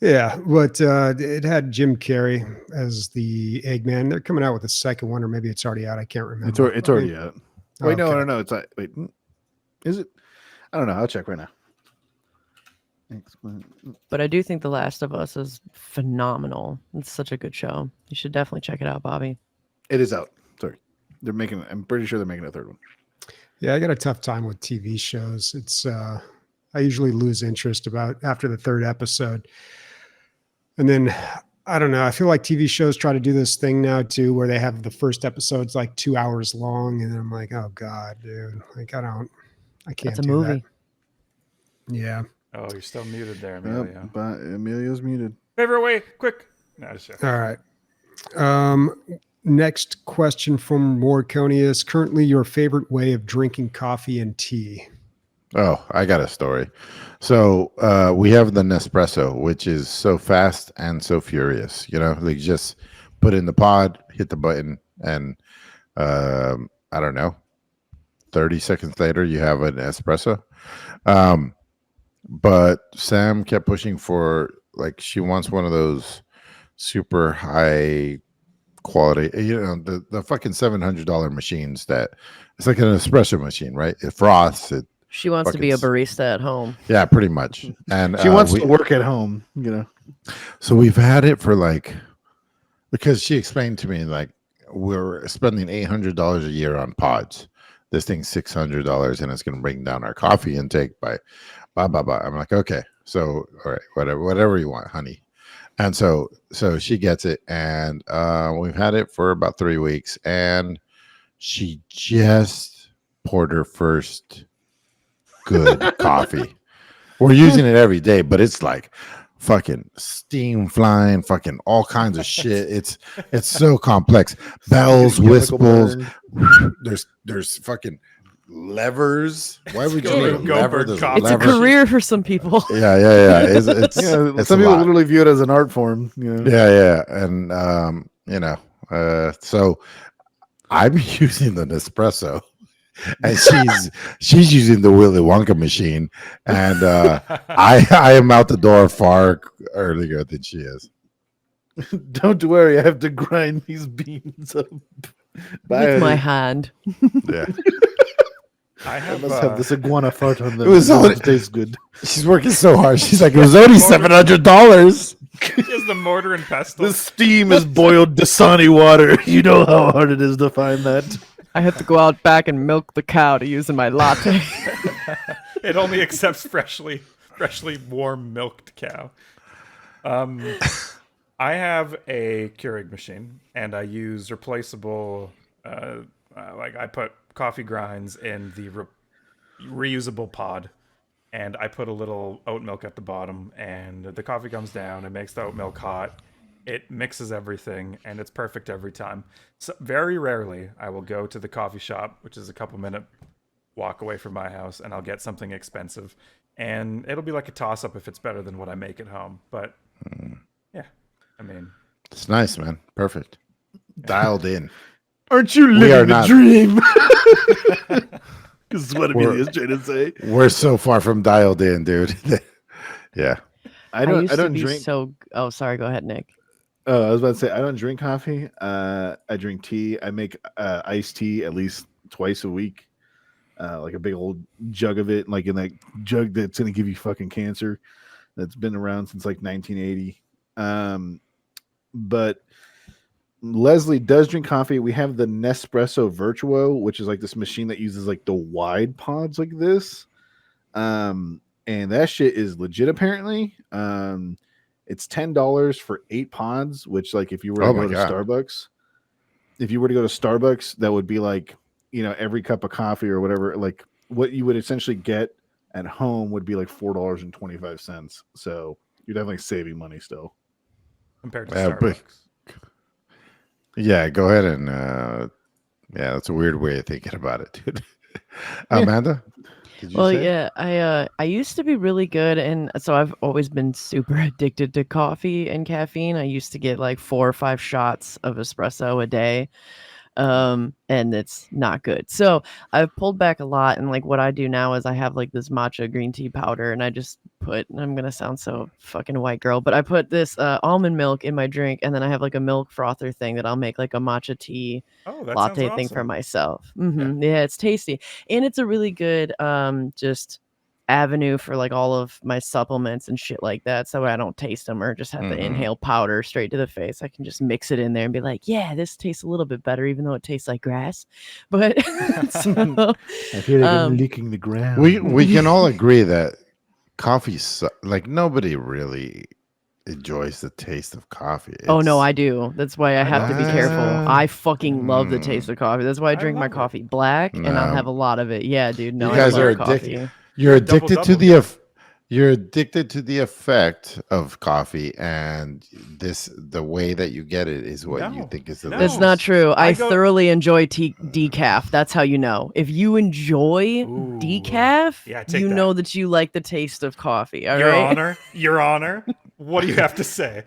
yeah, but it had Jim Carrey as the Eggman. They're coming out with a second one, or maybe it's already out. I can't remember.
It's already out. Wait,
Okay.
no. It's wait, is it? I don't know. I'll check right now.
But I do think The Last of Us is phenomenal. It's such a good show. You should definitely check it out, Bobby.
It is out. Sorry, they're making. I'm pretty sure they're making a third one.
Yeah, I got a tough time with TV shows. It's I usually lose interest about after the third episode. And then I don't know, I feel like TV shows try to do this thing now too where they have the first episode's like 2 hours long and I'm like, "Oh god, dude. Like I can't
That's a
do
movie.
that." Yeah.
Oh, you're still muted there, Emilio.
Yep, but Emilio's muted.
Favorite way, quick. No, just joking.
All right. Next question from Morconius. Currently your favorite way of drinking coffee and tea?
Oh, I got a story. So we have the Nespresso, which is so fast and so furious. You know, like just put in the pod, hit the button, and I don't know, 30 seconds later you have an espresso. But Sam kept pushing for, like, she wants one of those super high quality, you know, the fucking $700 machines that it's like an espresso machine, right? It froths. It
She wants to be a
Fucking
barista at home.
yeah, pretty much. And
She wants to work at home, you know.
so we've had it for like, because she explained to me like we're spending $800 a year on pods. This thing's $600 and it's going to bring down our coffee intake by blah blah blah. I'm like, okay, so all right, whatever you want, honey. And so she gets it, and we've had it for about 3 weeks, and she just poured her first good coffee. We're using it every day, but it's like fucking steam flying, fucking all kinds of shit. It's so complex. Bells,
Chemical
whistles.
burn.
There's fucking levers. Why would you
Go
need a
burn, go
lever?
burn
There's
coffee.
It's a
levers.
career for some people.
Yeah. It's
Yeah,
it's
some
a
people
lot.
literally view it as an art form. You know?
Yeah, and you know, so I'm using the Nespresso, and she's using the Willy Wonka machine, and I am out the door far earlier than she is.
Don't worry, I have to grind these beans up.
With my hand.
Yeah,
I
I
have,
must have this iguana fart on them.
It was only-
It tastes good.
she's working so hard. She's like, it was only $700.
she has the mortar and pestle.
The steam is boiled Dasani water. You know how hard it is to find that.
I have to go out back and milk the cow to use in my latte.
It only accepts freshly warm milked cow. I have a Keurig machine, and I use replaceable. Like I put coffee grinds in the reusable pod, and I put a little oat milk at the bottom, and the coffee comes down. It makes the oat milk hot. It mixes everything, and it's perfect every time. So very rarely, I will go to the coffee shop, which is a couple-minute walk away from my house, and I'll get something expensive. And it'll be like a toss-up if it's better than what I make at home. But, yeah, I mean...
It's nice, man. Perfect. Dialed in.
Aren't you
We are
living the
not.
dream? This is what Emilio's trying to say.
We're so far from dialed in, dude. Yeah.
I don't
used to be
drink.
so. Oh, sorry. Go ahead, Nick.
Oh, I was about to say I don't drink coffee. I drink tea. I make iced tea at least twice a week. Like a big old jug of it, like in that jug that's gonna give you fucking cancer. That's been around since like 1980. But Leslie does drink coffee. We have the Nespresso Virtuo, which is like this machine that uses like the wide pods like this. And that shit is legit apparently. It's $10 for 8 pods, which like if you were to go to Starbucks, that would be like, you know, every cup of coffee or whatever, like what you would essentially get at home would be like $4.25. So you're definitely saving money still.
Compared to Starbucks.
Yeah, go ahead and yeah, that's a weird way of thinking about it, dude. Amanda? Did you
Well,
say?
yeah, I used to be really good, and so I've always been super addicted to coffee and caffeine. I used to get like 4 or 5 shots of espresso a day, and it's not good. So I've pulled back a lot, and like what I do now is I have like this matcha green tea powder, and I just put, and I'm gonna sound so fucking white girl, but I put this almond milk in my drink, and then I have like a milk frother thing that I'll make like a matcha tea latte thing for myself. Yeah, it's tasty, and it's a really good just avenue for like all of my supplements and shit like that, so I don't taste them or just have to inhale powder straight to the face. I can just mix it in there and be like, yeah, this tastes a little bit better even though it tastes like grass. But so,
I feel like I'm leaking the ground.
We can all agree that coffee like nobody really enjoys the taste of coffee.
oh no, I do. That's why I have to be careful. I fucking love the taste
Mm.
of coffee. That's why I drink my
love it.
coffee black, and I'll have a lot of it. Yeah, dude. No,
You guys
I love
are
coffee.
addicted. You're addicted to
Double-double.
you're addicted to the effect of coffee, and the way that you get it is what you
No.
think is the
No.
That's not true. I
go-
thoroughly enjoy decaf. That's how you know. If you enjoy
Ooh.
decaf,
Yeah, take
you
that.
know that you like the taste of coffee. All
Your
right.
Your Honor, what do you have to say?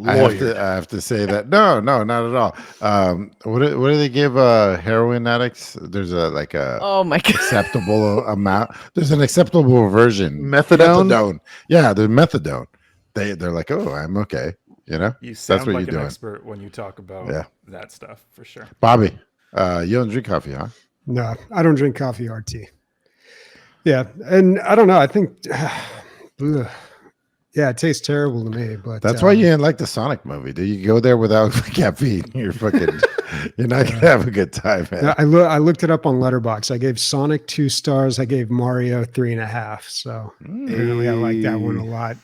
I have to say that no, not at all. What do they give heroin addicts? There's a like a
Oh my god.
acceptable amount. There's an acceptable version.
Methadone?
Yeah, there's methadone. They're like, oh, I'm okay. You know,
You sound
what
like
you're
an
doing.
expert when you talk about that stuff, for sure.
Bobby, you don't drink coffee, huh?
No, I don't drink coffee or tea. Yeah, and I don't know. I think, ugh. Yeah, it tastes terrible to me. But
That's why you didn't like the Sonic movie. Do you go there without caffeine? You're fucking. You're not gonna have a good time, man.
I looked it up on Letterboxd. I gave Sonic 2 stars. I gave Mario 3.5. So apparently I like that one a lot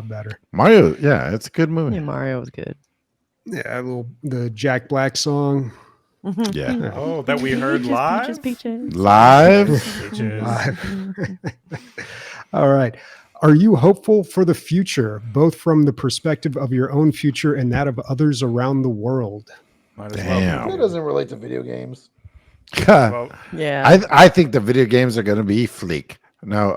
better.
Mario, yeah, it's a good movie.
Yeah, Mario was good.
Yeah, the Jack Black song.
Yeah,
Oh, that we heard live?
Peaches.
live.
Peaches.
Live. All right. Are you hopeful for the future, both from the perspective of your own future and that of others around the world?
Might as
Damn.
That doesn't relate to video games.
well.
Yeah.
I think the video games are gonna be fleek. No,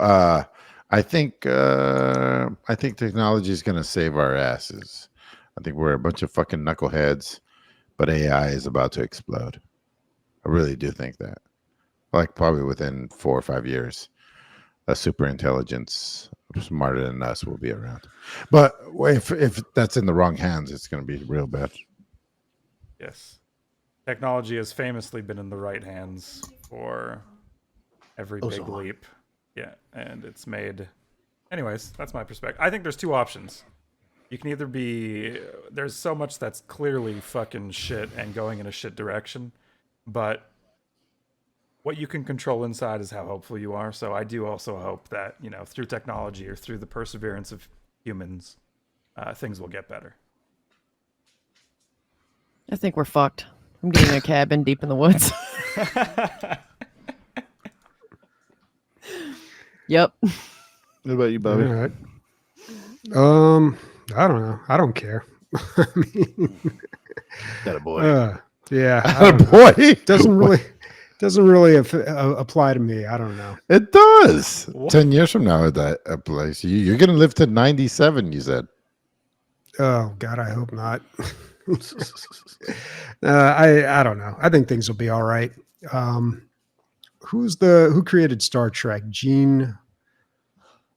I think technology is gonna save our asses. I think we're a bunch of fucking knuckleheads, but AI is about to explode. I really do think that. Like probably within 4 or 5 years, a super intelligence smarter than us will be around. But if that's in the wrong hands, it's going to be real bad.
Yes. Technology has famously been in the right hands for every big leap. Yeah, and it's made... Anyways, that's my perspective. I think there's 2 options. You can either be... There's so much that's clearly fucking shit and going in a shit direction, but what you can control inside is how hopeful you are. So I do also hope that, through technology or through the perseverance of humans, things will get better.
I think we're fucked. I'm getting a cabin deep in the woods. Yep.
What about you, Bobby?
All right. I don't know. I don't care. I mean,
That a boy.
yeah. I don't know.
Boy,
Doesn't really apply to me. I don't know.
it does.
What?
10 years from now, that applies. You're going to live to 97. You said.
Oh God, I hope not. I don't know. I think things will be all right. Who created Star Trek? Gene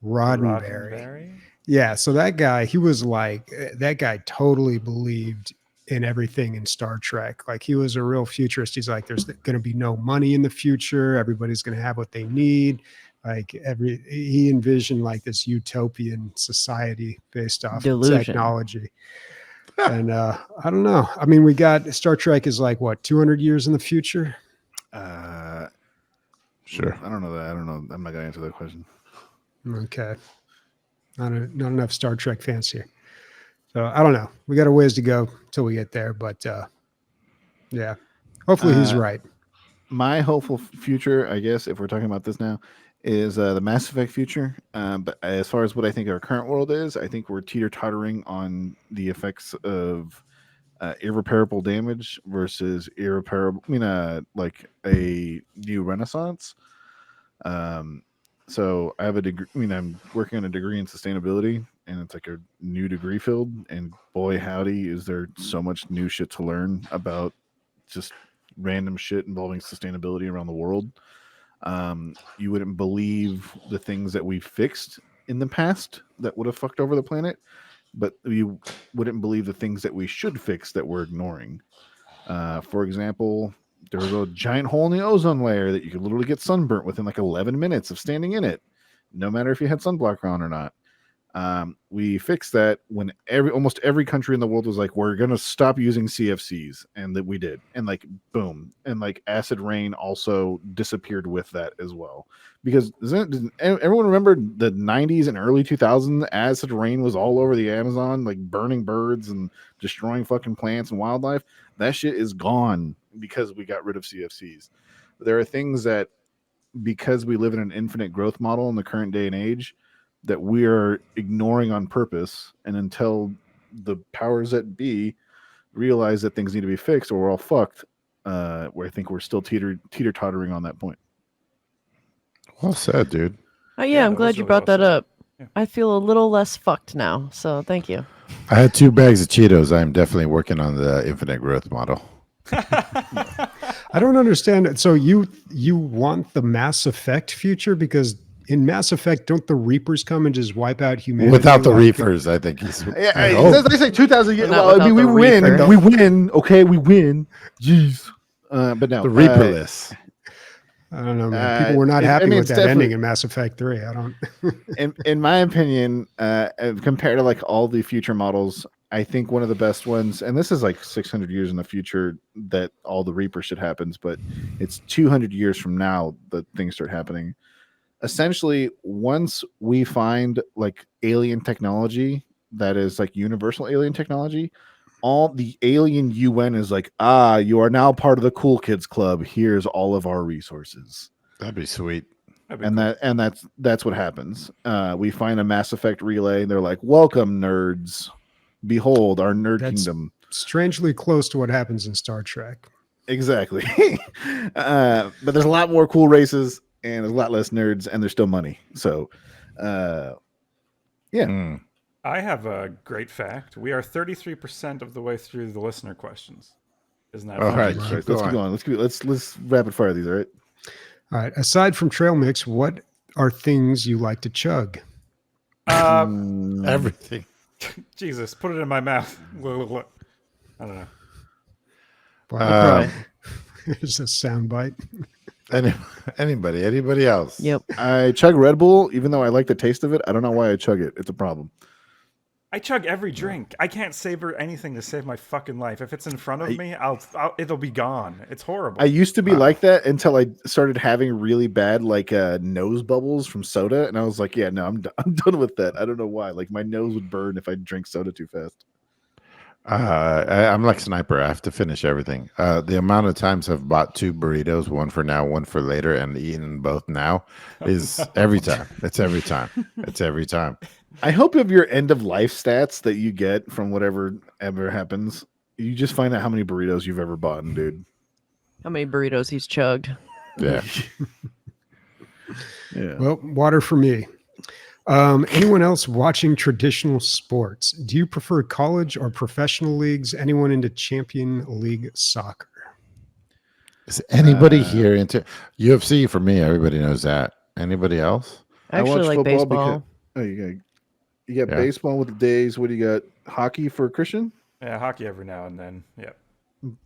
Roddenberry. Yeah, so that guy, that guy totally believed in everything in Star Trek. Like he was a real futurist. He's like, there's going to be no money in the future. Everybody's going to have what they need. Like he envisioned like this utopian society based off
Delusion.
of technology. And I don't know. I mean, we got Star Trek is like what, 200 years in the future?
Sure.
I don't know that. I don't know. I'm not gonna answer that question.
Okay. Not enough Star Trek fans here. So I don't know. We got a ways to go till we get there, but yeah. Hopefully he's right.
My hopeful future, I guess, if we're talking about this now, is the Mass Effect future. But as far as what I think our current world is, I think we're teeter-tottering on the effects of irreparable damage versus irreparable, like a new renaissance. So I have a degree, I'm working on a degree in sustainability, and it's like a new degree field. And boy, howdy, is there so much new shit to learn about just random shit involving sustainability around the world. You wouldn't believe the things that we fixed in the past that would have fucked over the planet, but you wouldn't believe the things that we should fix that we're ignoring. For example, there was a giant hole in the ozone layer that you could literally get sunburnt within like 11 minutes of standing in it, no matter if you had sunblock on or not. We fixed that when almost every country in the world was like, we're going to stop using CFCs, and that we did. And like, boom. And like acid rain also disappeared with that as well. Because does everyone remember the 90s and early 2000s? Acid rain was all over the Amazon, like burning birds and destroying fucking plants and wildlife. That shit is gone because we got rid of CFCs. There are things that, because we live in an infinite growth model in the current day and age, that we are ignoring on purpose, and until the powers that be realize that things need to be fixed, or we're all fucked, where I think we're still teeter-tottering on that point.
Well said, dude.
Oh yeah, I'm
that
glad
was
you
really
brought
well
that
said.
up.
Yeah.
I feel a little less fucked now, so thank you.
I had 2 bags of Cheetos. I'm definitely working on the infinite growth model.
I don't understand it. So you want the Mass Effect future, because in Mass Effect, don't the Reapers come and just wipe out humanity?
Without the
like-
Reapers, I think he's.
Yeah,
I hope.
they say 2,000 years.
Not
Well, I mean, we
without the
win.
Reaper.
We win. Okay, we win. Jeez. But no.
The Reaperless.
I don't know, man. People were not
I
happy
mean,
with
it's
that ending
definitely-
in Mass Effect 3. I don't.
in my opinion, compared to like all the future models, I think one of the best ones, and this is like 600 years in the future that all the Reaper shit happens, but it's 200 years from now that things start happening. Essentially, once we find like alien technology that is like universal alien technology, all the alien UN is like, you are now part of the cool kids club. Here's all of our resources.
That'd be sweet.
That'd be cool.
That's what happens. We find a Mass Effect relay, and they're like, "Welcome, nerds! Behold our nerd
That's-
kingdom."
Strangely close to what happens in Star Trek.
Exactly. But there's a lot more cool races, and there's a lot less nerds, and there's still money. So, yeah.
Mm.
I have a great fact. We are 33% of the way through the listener questions. Isn't that
All
fun?
right,
Let's
keep
keep
going.
going. Let's rapid fire these. All right.
All right. Aside from trail mix, what are things you like to chug?
Everything.
Jesus, put it in my mouth. Look. I don't know.
Wow. There's a sound bite.
Anybody else?
Yep.
I chug Red Bull, even though I like the taste of it. I don't know why I chug it. It's a problem.
I chug every drink. I can't savor anything to save my fucking life. If it's in front of me, it'll be gone. It's horrible.
I used to be like that until I started having really bad like nose bubbles from soda, and I was like, yeah, no, I'm done with that. I don't know why. Like my nose would burn if I drink soda too fast.
I'm like Sniper. I have to finish everything. The amount of times I've bought 2 burritos, one for now, one for later, and eaten both now is every time. It's every time. It's every time.
I hope of your end of life stats that you get from whatever ever happens, you just find out how many burritos you've ever bought, dude.
How many burritos he's chugged?
Yeah.
Yeah.
Well, water for me. Anyone else watching traditional sports? Do you prefer college or professional leagues? Anyone into Champion League soccer?
Is anybody here into UFC? For me, everybody knows that. Anybody else?
I actually like baseball.
You got baseball with the days. What do you got? Hockey for Christian?
Yeah, hockey every now and then. Yep.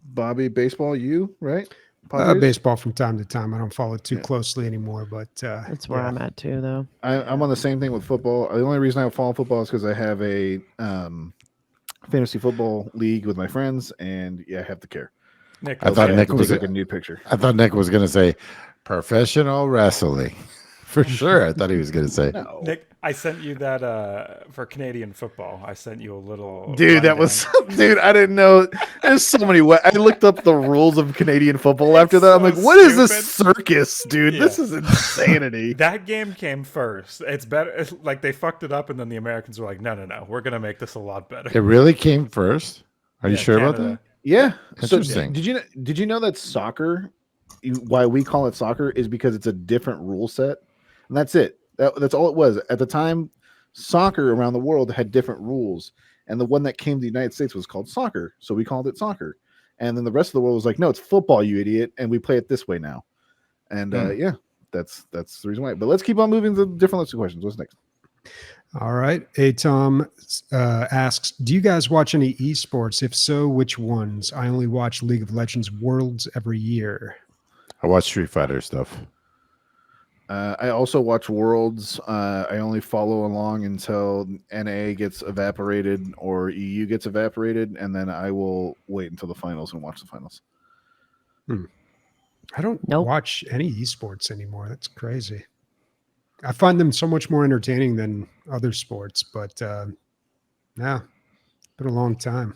Bobby, baseball, you, right?
Baseball from time to time. I don't follow it too closely anymore, but
That's where I'm at too, though.
I'm on the same thing with football. The only reason I follow football is because I have a fantasy football league with my friends, and I have to care.
Nick,
I thought Nick was
like a new picture.
I thought Nick was going to say professional wrestling. For sure. I thought he was going to say.
No.
Nick, I sent you that for Canadian football. I sent you a little.
Dude, that was dude. I didn't know. There's so many. I looked up the rules of Canadian football after that. I'm like, what is this circus, dude? This is insanity.
That game came first. It's better. It's like they fucked it up, and then the Americans were like, no, we're gonna make this a lot better.
It really came first? Are you sure about that?
Yeah.
Interesting.
So did you know that soccer? Why we call it soccer is because it's a different rule set, and that's it. That's all it was at the time. Soccer around the world had different rules, and the one that came to the United States was called soccer, so we called it soccer. And then the rest of the world was like, "No, it's football, you idiot!" And we play it this way now. And that's the reason why. But let's keep on moving to different lists of questions. What's next?
all right. Tom asks, do you guys watch any esports? If so, which ones? I only watch League of Legends Worlds every year.
I watch Street Fighter stuff.
I also watch Worlds. I only follow along until NA gets evaporated or EU gets evaporated, and then I will wait until the finals and watch the finals.
I don't watch any esports anymore. That's crazy. I find them so much more entertaining than other sports, but been a long time.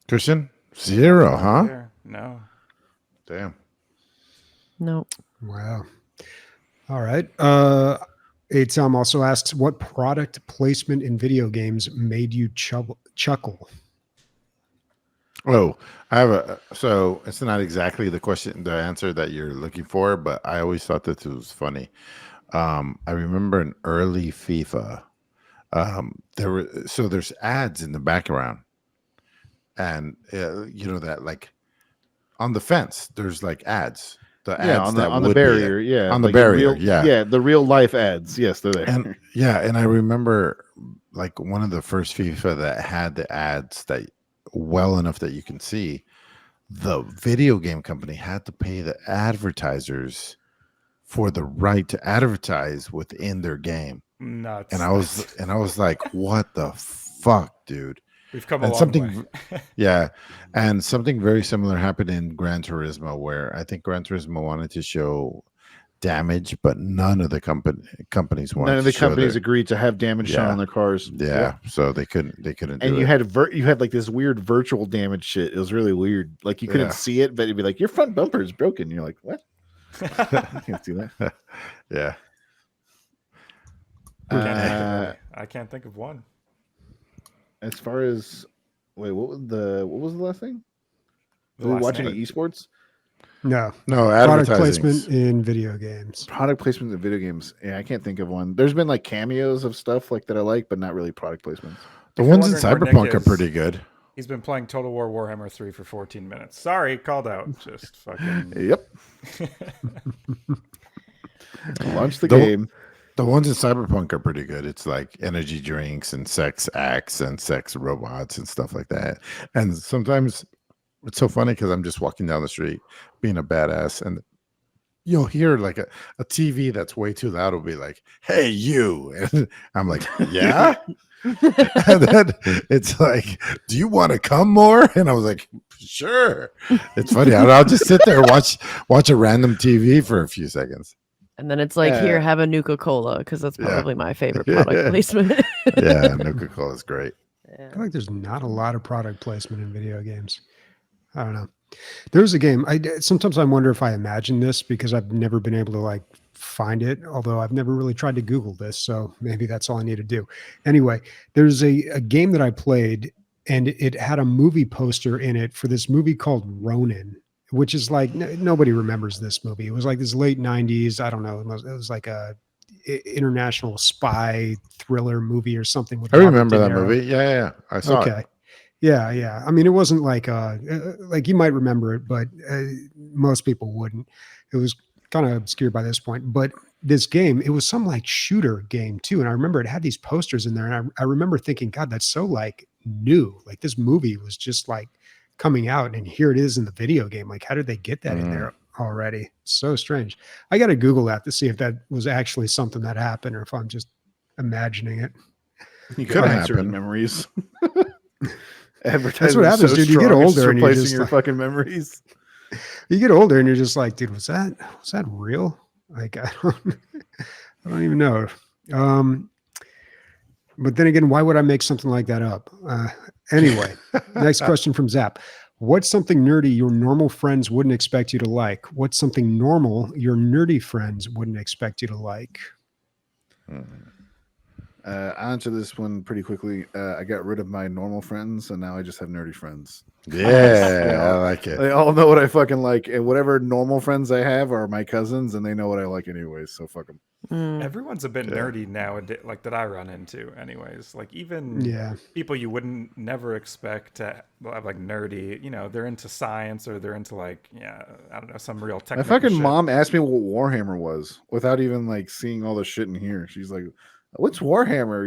Christian? 0, huh?
No.
Damn.
No.
Wow. All right. Tom also asks, what product placement in video games made you chuckle?
Oh, I have so it's not exactly the answer that you're looking for, but I always thought that it was funny. I remember an early FIFA. There's ads in the background, and that like on the fence, there's like ads. The ads
on the barrier,
on the barrier,
the real life ads. Yes, they're there.
And I remember like one of the first FIFA that had the ads that well enough that you can see. The video game company had to pay the advertisers for the right to advertise within their game.
Nuts.
And I was like, what the fuck, dude?
We've come a long way.
Yeah. And something very similar happened in Gran Turismo, where I think Gran Turismo wanted to show damage, but none of the companies wanted.
None of the companies agreed to have damage shown on their cars.
Yeah. So they couldn't.
And you had like this weird virtual damage shit. It was really weird. Like you couldn't see it, but it'd be like your front bumper is broken. You're like, what? I can't see that.
Yeah.
I can't think of one.
As far as what was the last thing? Were we watching esports?
No,
product
placement in video games.
Product placement in video games. Yeah, I can't think of one. There's been like cameos of stuff like that I like, but not really product placements.
The ones in Cyberpunk are pretty good.
He's been playing Total War Warhammer 3 for 14 minutes. Sorry, called out. Just fucking.
Yep. Launch the game.
The ones in Cyberpunk are pretty good. It's like energy drinks and sex acts and sex robots and stuff like that. And sometimes it's so funny because I'm just walking down the street being a badass and you'll hear like a TV that's way too loud will be like, hey, you. And I'm like, yeah? And then it's like, do you want to come more? And I was like, sure. It's funny. I'll just sit there and watch a random TV for a few seconds.
And then it's like, here, have a Nuka-Cola, because that's probably my favorite product placement.
Yeah, Nuka-Cola is great.
I feel like there's not a lot of product placement in video games. I don't know. There's a game. Sometimes I wonder if I imagine this because I've never been able to like find it. Although I've never really tried to Google this, so maybe that's all I need to do. Anyway, there's a game that I played, and it had a movie poster in it for this movie called Ronin, which is like nobody remembers this movie. It was like this late '90s. I don't know. It was like a international spy thriller movie or something. With
I remember
Robert
that
De Niro.
movie. Yeah. I saw it.
Yeah. I mean, it wasn't like you might remember it, but most people wouldn't. It was kind of obscure by this point. But this game, it was some like shooter game too. And I remember it had these posters in there. And I remember thinking, God, that's so like new. Like this movie was just like coming out, and here it is in the video game. Like, how did they get that in there already? So strange. I got to Google that to see if that was actually something that happened or if I'm just imagining it.
You
Could
have certain
happen.
memories.
That's what happens, dude. You get older and you're just
your
like,
fucking memories.
you get older and you're just like, dude, was that real? Like, I don't even know. But then again, why would I make something like that up? Anyway, next question from Zap. What's something nerdy your normal friends wouldn't expect you to like? What's something normal your nerdy friends wouldn't expect you to like?
I'll answer this one pretty quickly. I got rid of my normal friends, and now I just have nerdy friends.
Yeah, I like it.
They all know what I fucking like, and whatever normal friends I have are my cousins, and they know what I like anyways. So fuck them.
Everyone's a bit nerdy nowadays, like that I run into, anyways. Like even people you wouldn't never expect to have like nerdy. You know, they're into science or they're into like I don't know, some real
My
technical
fucking
shit.
mom asked me what Warhammer was without even like seeing all the shit in here. She's like, "What's Warhammer?"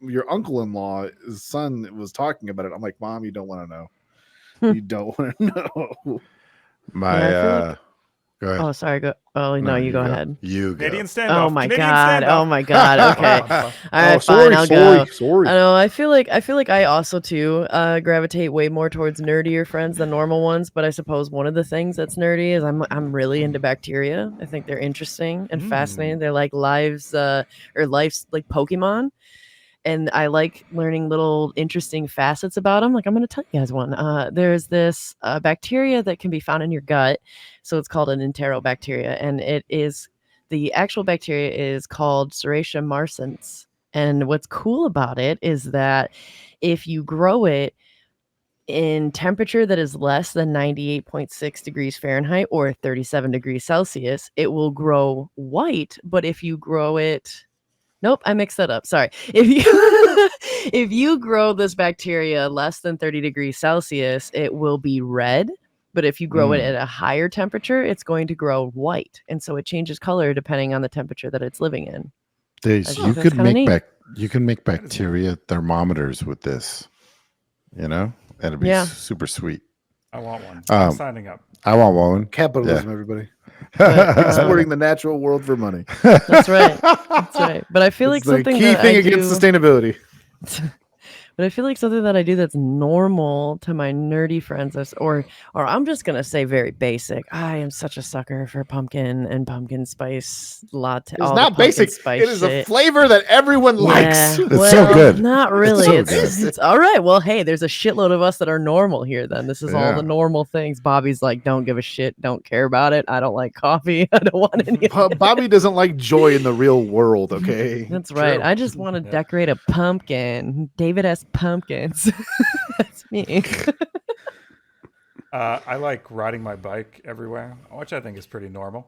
Your uncle-in-law, his son was talking about it. I'm like, Mom, you don't want to know. You don't want to know.
Go ahead.
Oh, sorry. No, you go ahead.
You go.
Canadian standoff.
Oh my
Canadian
god!
standoff.
Oh my god! Okay, all right,
sorry,
fine. I'll go.
sorry.
I know. I feel like I also too gravitate way more towards nerdier friends than normal ones. But I suppose one of the things that's nerdy is I'm really into bacteria. I think they're interesting and fascinating. They're like life's like Pokemon. And I like learning little interesting facets about them. Like I'm going to tell you guys one. There's this bacteria that can be found in your gut. So it's called an enterobacteria. And the actual bacteria is called Serratia marcescens. And what's cool about it is that if you grow it in temperature that is less than 98.6 degrees Fahrenheit or 37 degrees Celsius, it will grow white. But if you grow it... Nope, I mixed that up. Sorry. If you grow this bacteria less than 30 degrees Celsius, it will be red. But if you grow it at a higher temperature, it's going to grow white. And so it changes color depending on the temperature that it's living in.
You can make bacteria thermometers with this. You know? And it'd be super sweet.
I want one. I'm signing up.
I want one.
Capitalism, everybody. Exploiting the natural world for money.
That's right. That's right. But I feel like
It's the
something
key
that
thing
I
against
do,
sustainability.
but I feel like something that I do that's normal to my nerdy friends or I'm just going to say very basic. I am such a sucker for pumpkin and pumpkin spice latte.
It's not basic. It is a flavor that everyone likes.
It's so good.
Not really.
It's so
It's all right. Well, hey, there's a shitload of us that are normal here then. This is all the normal things. Bobby's like, don't give a shit. Don't care about it. I don't like coffee. I don't want any of it.
Bobby doesn't like joy in the real world, okay?
That's right. I just want to decorate a pumpkin. David has pumpkins. That's me.
I like riding my bike everywhere, which I think is pretty normal.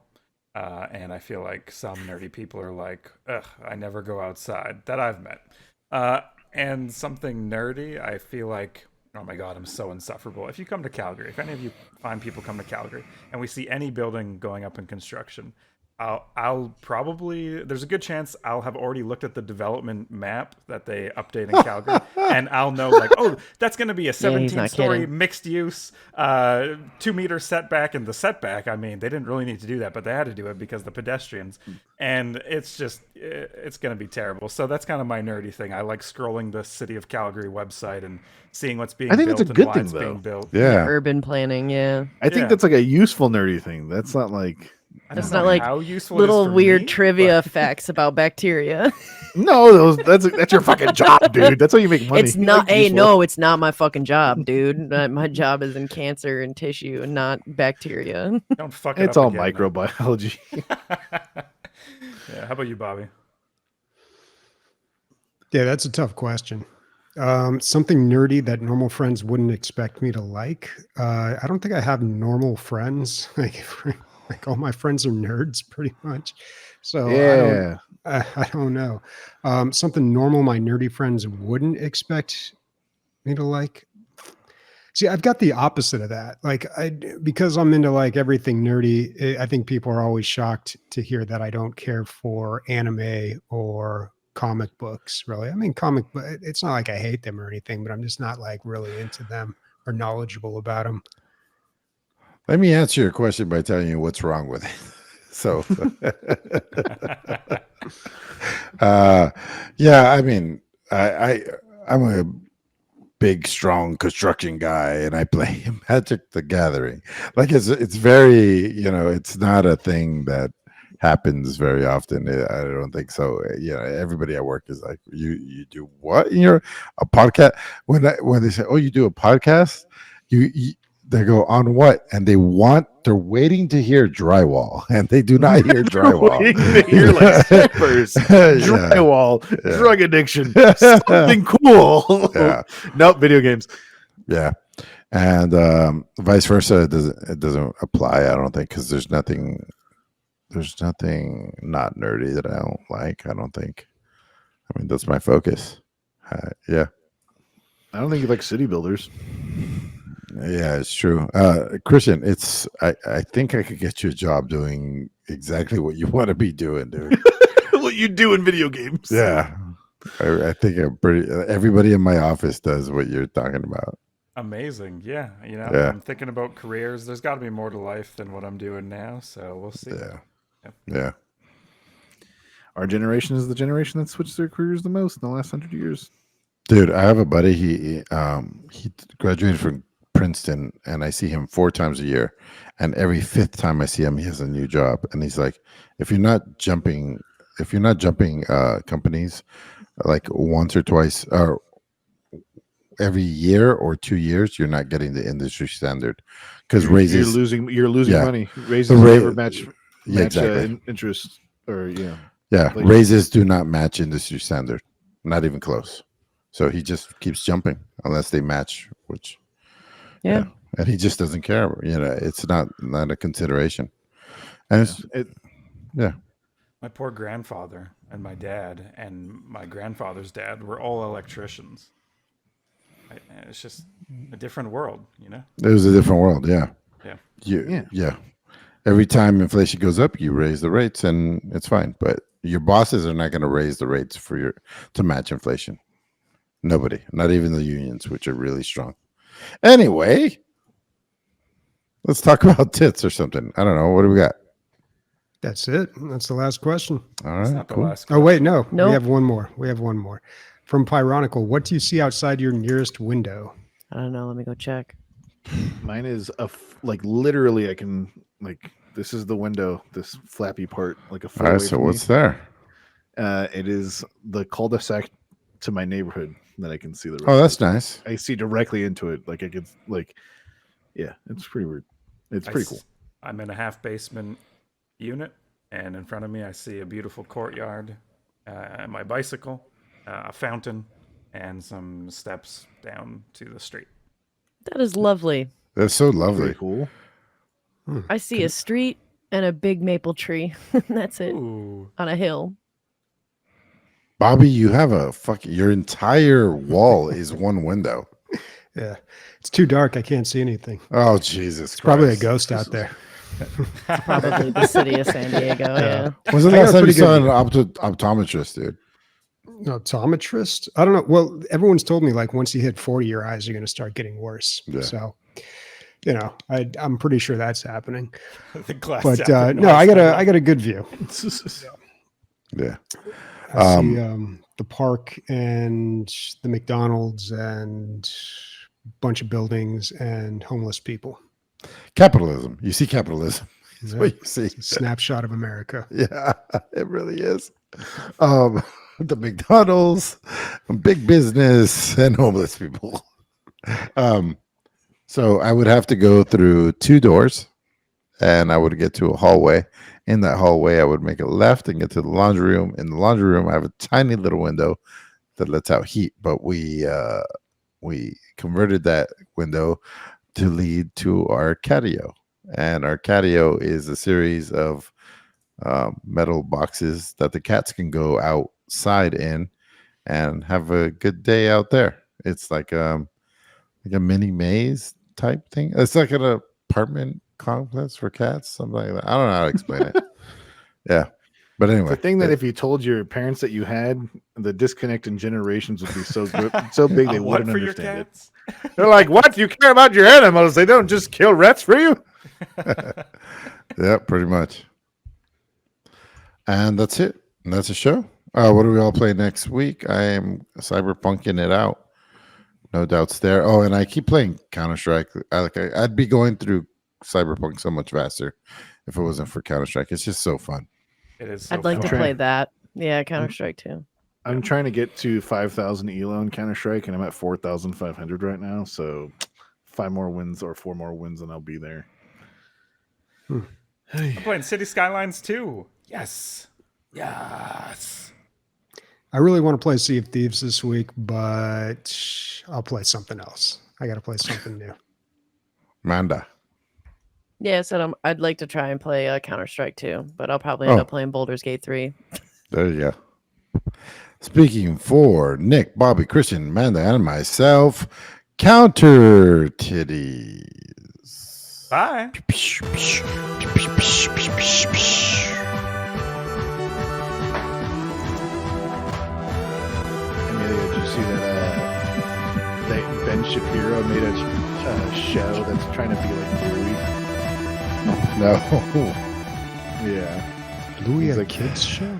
And I feel like some nerdy people are like, ugh, I never go outside, that I've met. And something nerdy, I feel like, oh my God, I'm so insufferable. If you come to Calgary, if any of you find people come to Calgary and we see any building going up in construction, I'll probably, there's a good chance I'll have already looked at the development map that they update in Calgary, and I'll know like, oh, that's going to be a 17-story
kidding.
mixed use, 2-meter setback. And the setback, I mean, they didn't really need to do that, but they had to do it because the pedestrians, and it's going to be terrible. So that's kind of my nerdy thing. I like scrolling the City of Calgary website and seeing what's being
I think
built
that's a
and
good
why
thing,
it's
though.
being built.
Yeah.
Urban planning, yeah.
I think
Yeah.
that's like a useful nerdy thing. That's not like
I don't
It's
know
not like
how useful it is
little
for
weird
me,
trivia
but-
facts about bacteria.
no, that's your fucking job, dude. That's how you make money.
It's not.
Like,
Hey,
useful.
no, it's not my fucking job, dude. My job is in cancer and tissue and not bacteria.
Don't fuck it
It's
up
all
again, man.
microbiology.
Yeah, how about you, Bobby?
Yeah, that's a tough question. Something nerdy that normal friends wouldn't expect me to like. I don't think I have normal friends. Like all my friends are nerds, pretty much. So
Yeah.
I don't know. Something normal my nerdy friends wouldn't expect me to like. See, I've got the opposite of that. Like because I'm into like everything nerdy, I think people are always shocked to hear that I don't care for anime or comic books, really. I mean, it's not like I hate them or anything, but I'm just not like really into them or knowledgeable about them.
Let me answer your question by telling you what's wrong with it. So, yeah, I mean, I'm a big, strong construction guy, and I play Magic the Gathering. Like it's very, it's not a thing that happens very often. I don't think so. Everybody at work is like, you do what? You're a podcast. When they say, oh, you do a podcast, they go on what? And they're waiting to hear drywall, and they do not hear drywall.
Waiting to hear like strippers, drywall, drug addiction, something cool.
Yeah.
Nope, video games.
Yeah, and vice versa. It doesn't apply. I don't think, because there's nothing not nerdy that I don't like. I don't think. I mean, that's my focus. Yeah.
I don't think you like city builders.
Yeah, it's true. Christian, I think I could get you a job doing exactly what you want to be doing, dude.
What you do in video games.
Yeah. I think everybody in my office does what you're talking about.
Amazing. Yeah.
Yeah.
I'm thinking about careers. There's got to be more to life than what I'm doing now. So we'll see.
Yeah.
Our generation is the generation that switched their careers the most in the last 100 years.
Dude, I have a buddy. He graduated from Princeton, and I see him 4 times a year, and every 5th time I see him, he has a new job. And he's like, if you're not jumping companies like once or twice or every year or 2 years, you're not getting the industry standard, because raises
you're losing
Yeah.
money. Raises
The
never match
exactly.
interest or
Yeah,
Like-
raises do not match industry standard, not even close. So he just keeps jumping unless they match, which
Yeah.
and he just doesn't care. It's not a consideration. And
My poor grandfather and my dad and my grandfather's dad were all electricians. It's just a different world,
it was a different world. Yeah.
Yeah.
Yeah. Every time inflation goes up, you raise the rates, and it's fine. But your bosses are not going to raise the rates to match inflation. Nobody, not even the unions, which are really strong. Anyway, let's talk about tits or something. I don't know. What do we got?
That's it. That's the last question.
All
It's
right,
not the
cool.
last
Oh, wait, no.
Nope.
We have one more. From Pyronical, what do you see outside your nearest window?
I don't know. Let me go check.
Mine is literally I can this is the window, this flappy part, like a foot
All right,
away
so
from
what's
me.
there?
It is the cul-de-sac to my neighborhood that I can see the rest.
Oh, that's nice.
I see directly into it. Like I could yeah, it's pretty weird. It's pretty cool.
I'm in a half basement unit, and in front of me I see a beautiful courtyard, my bicycle, a fountain, and some steps down to the street.
That is lovely.
That's so lovely.
Very cool.
I see a street and a big maple tree. That's it.
Ooh.
On a hill.
Bobby, you have your entire wall is one window.
Yeah. It's too dark. I can't see anything.
Oh, Jesus
It's probably a
Christ.
ghost out there.
Probably the city of San Diego. Yeah.
When's the
I got
last
a
time you
pretty
saw an
good-
optometrist, dude?
Optometrist? I don't know. Well, everyone's told me like once you hit 40, your eyes are going to start getting worse.
Yeah.
So, I'm pretty sure that's happening.
The glass.
But
after
no, I
noise.
got a good view.
Yeah.
I see the park and the McDonald's and a bunch of buildings and homeless people.
Capitalism. You see capitalism. That's
Yeah.
what you see.
It's a snapshot of America.
Yeah, it really is. The McDonald's, big business, and homeless people. So I would have to go through 2 doors, and I would get to a hallway. In that hallway, I would make a left and get to the laundry room. In the laundry room, I have a tiny little window that lets out heat, but we converted that window to lead to our catio. And our catio is a series of metal boxes that the cats can go outside in and have a good day out there. It's like a mini maze type thing. It's like an apartment complex for cats, something like that. I don't know how to explain it. Yeah, but anyway,
The thing that if you told your parents that you had, the disconnect in generations would be so good, so big they
What
wouldn't
for your
understand it.
cats?
They're like, "What? You care about your animals? They don't just kill rats for you."
yeah, pretty much. And that's it. And that's a show. What do we all play next week? I am cyberpunking it out. No doubts there. Oh, and I keep playing Counter-Strike. I'd be going through Cyberpunk so much faster if it wasn't for Counter-Strike. It's just so fun.
It is. So
I'd like to
fun.
play that. Yeah, Counter Strike too.
I'm trying to get to 5,000 elo in Counter Strike, and I'm at 4,500 right now. So 5 more wins or 4 more wins, and I'll be there.
I'm playing City Skylines too. Yes. Yes.
I really want to play Sea of Thieves this week, but I'll play something else. I got to play something new.
Manda.
Yeah, so I'd like to try and play Counter Strike too, but I'll probably end up playing Baldur's Gate 3.
There you go. Speaking for Nick, Bobby, Christian, Amanda, and myself, Counter Titties.
Bye.
Emilio, did you see that Ben Shapiro made a show that's trying to be like Bluey?
No.
Yeah.
Louis,
He's
a
like-
kids show?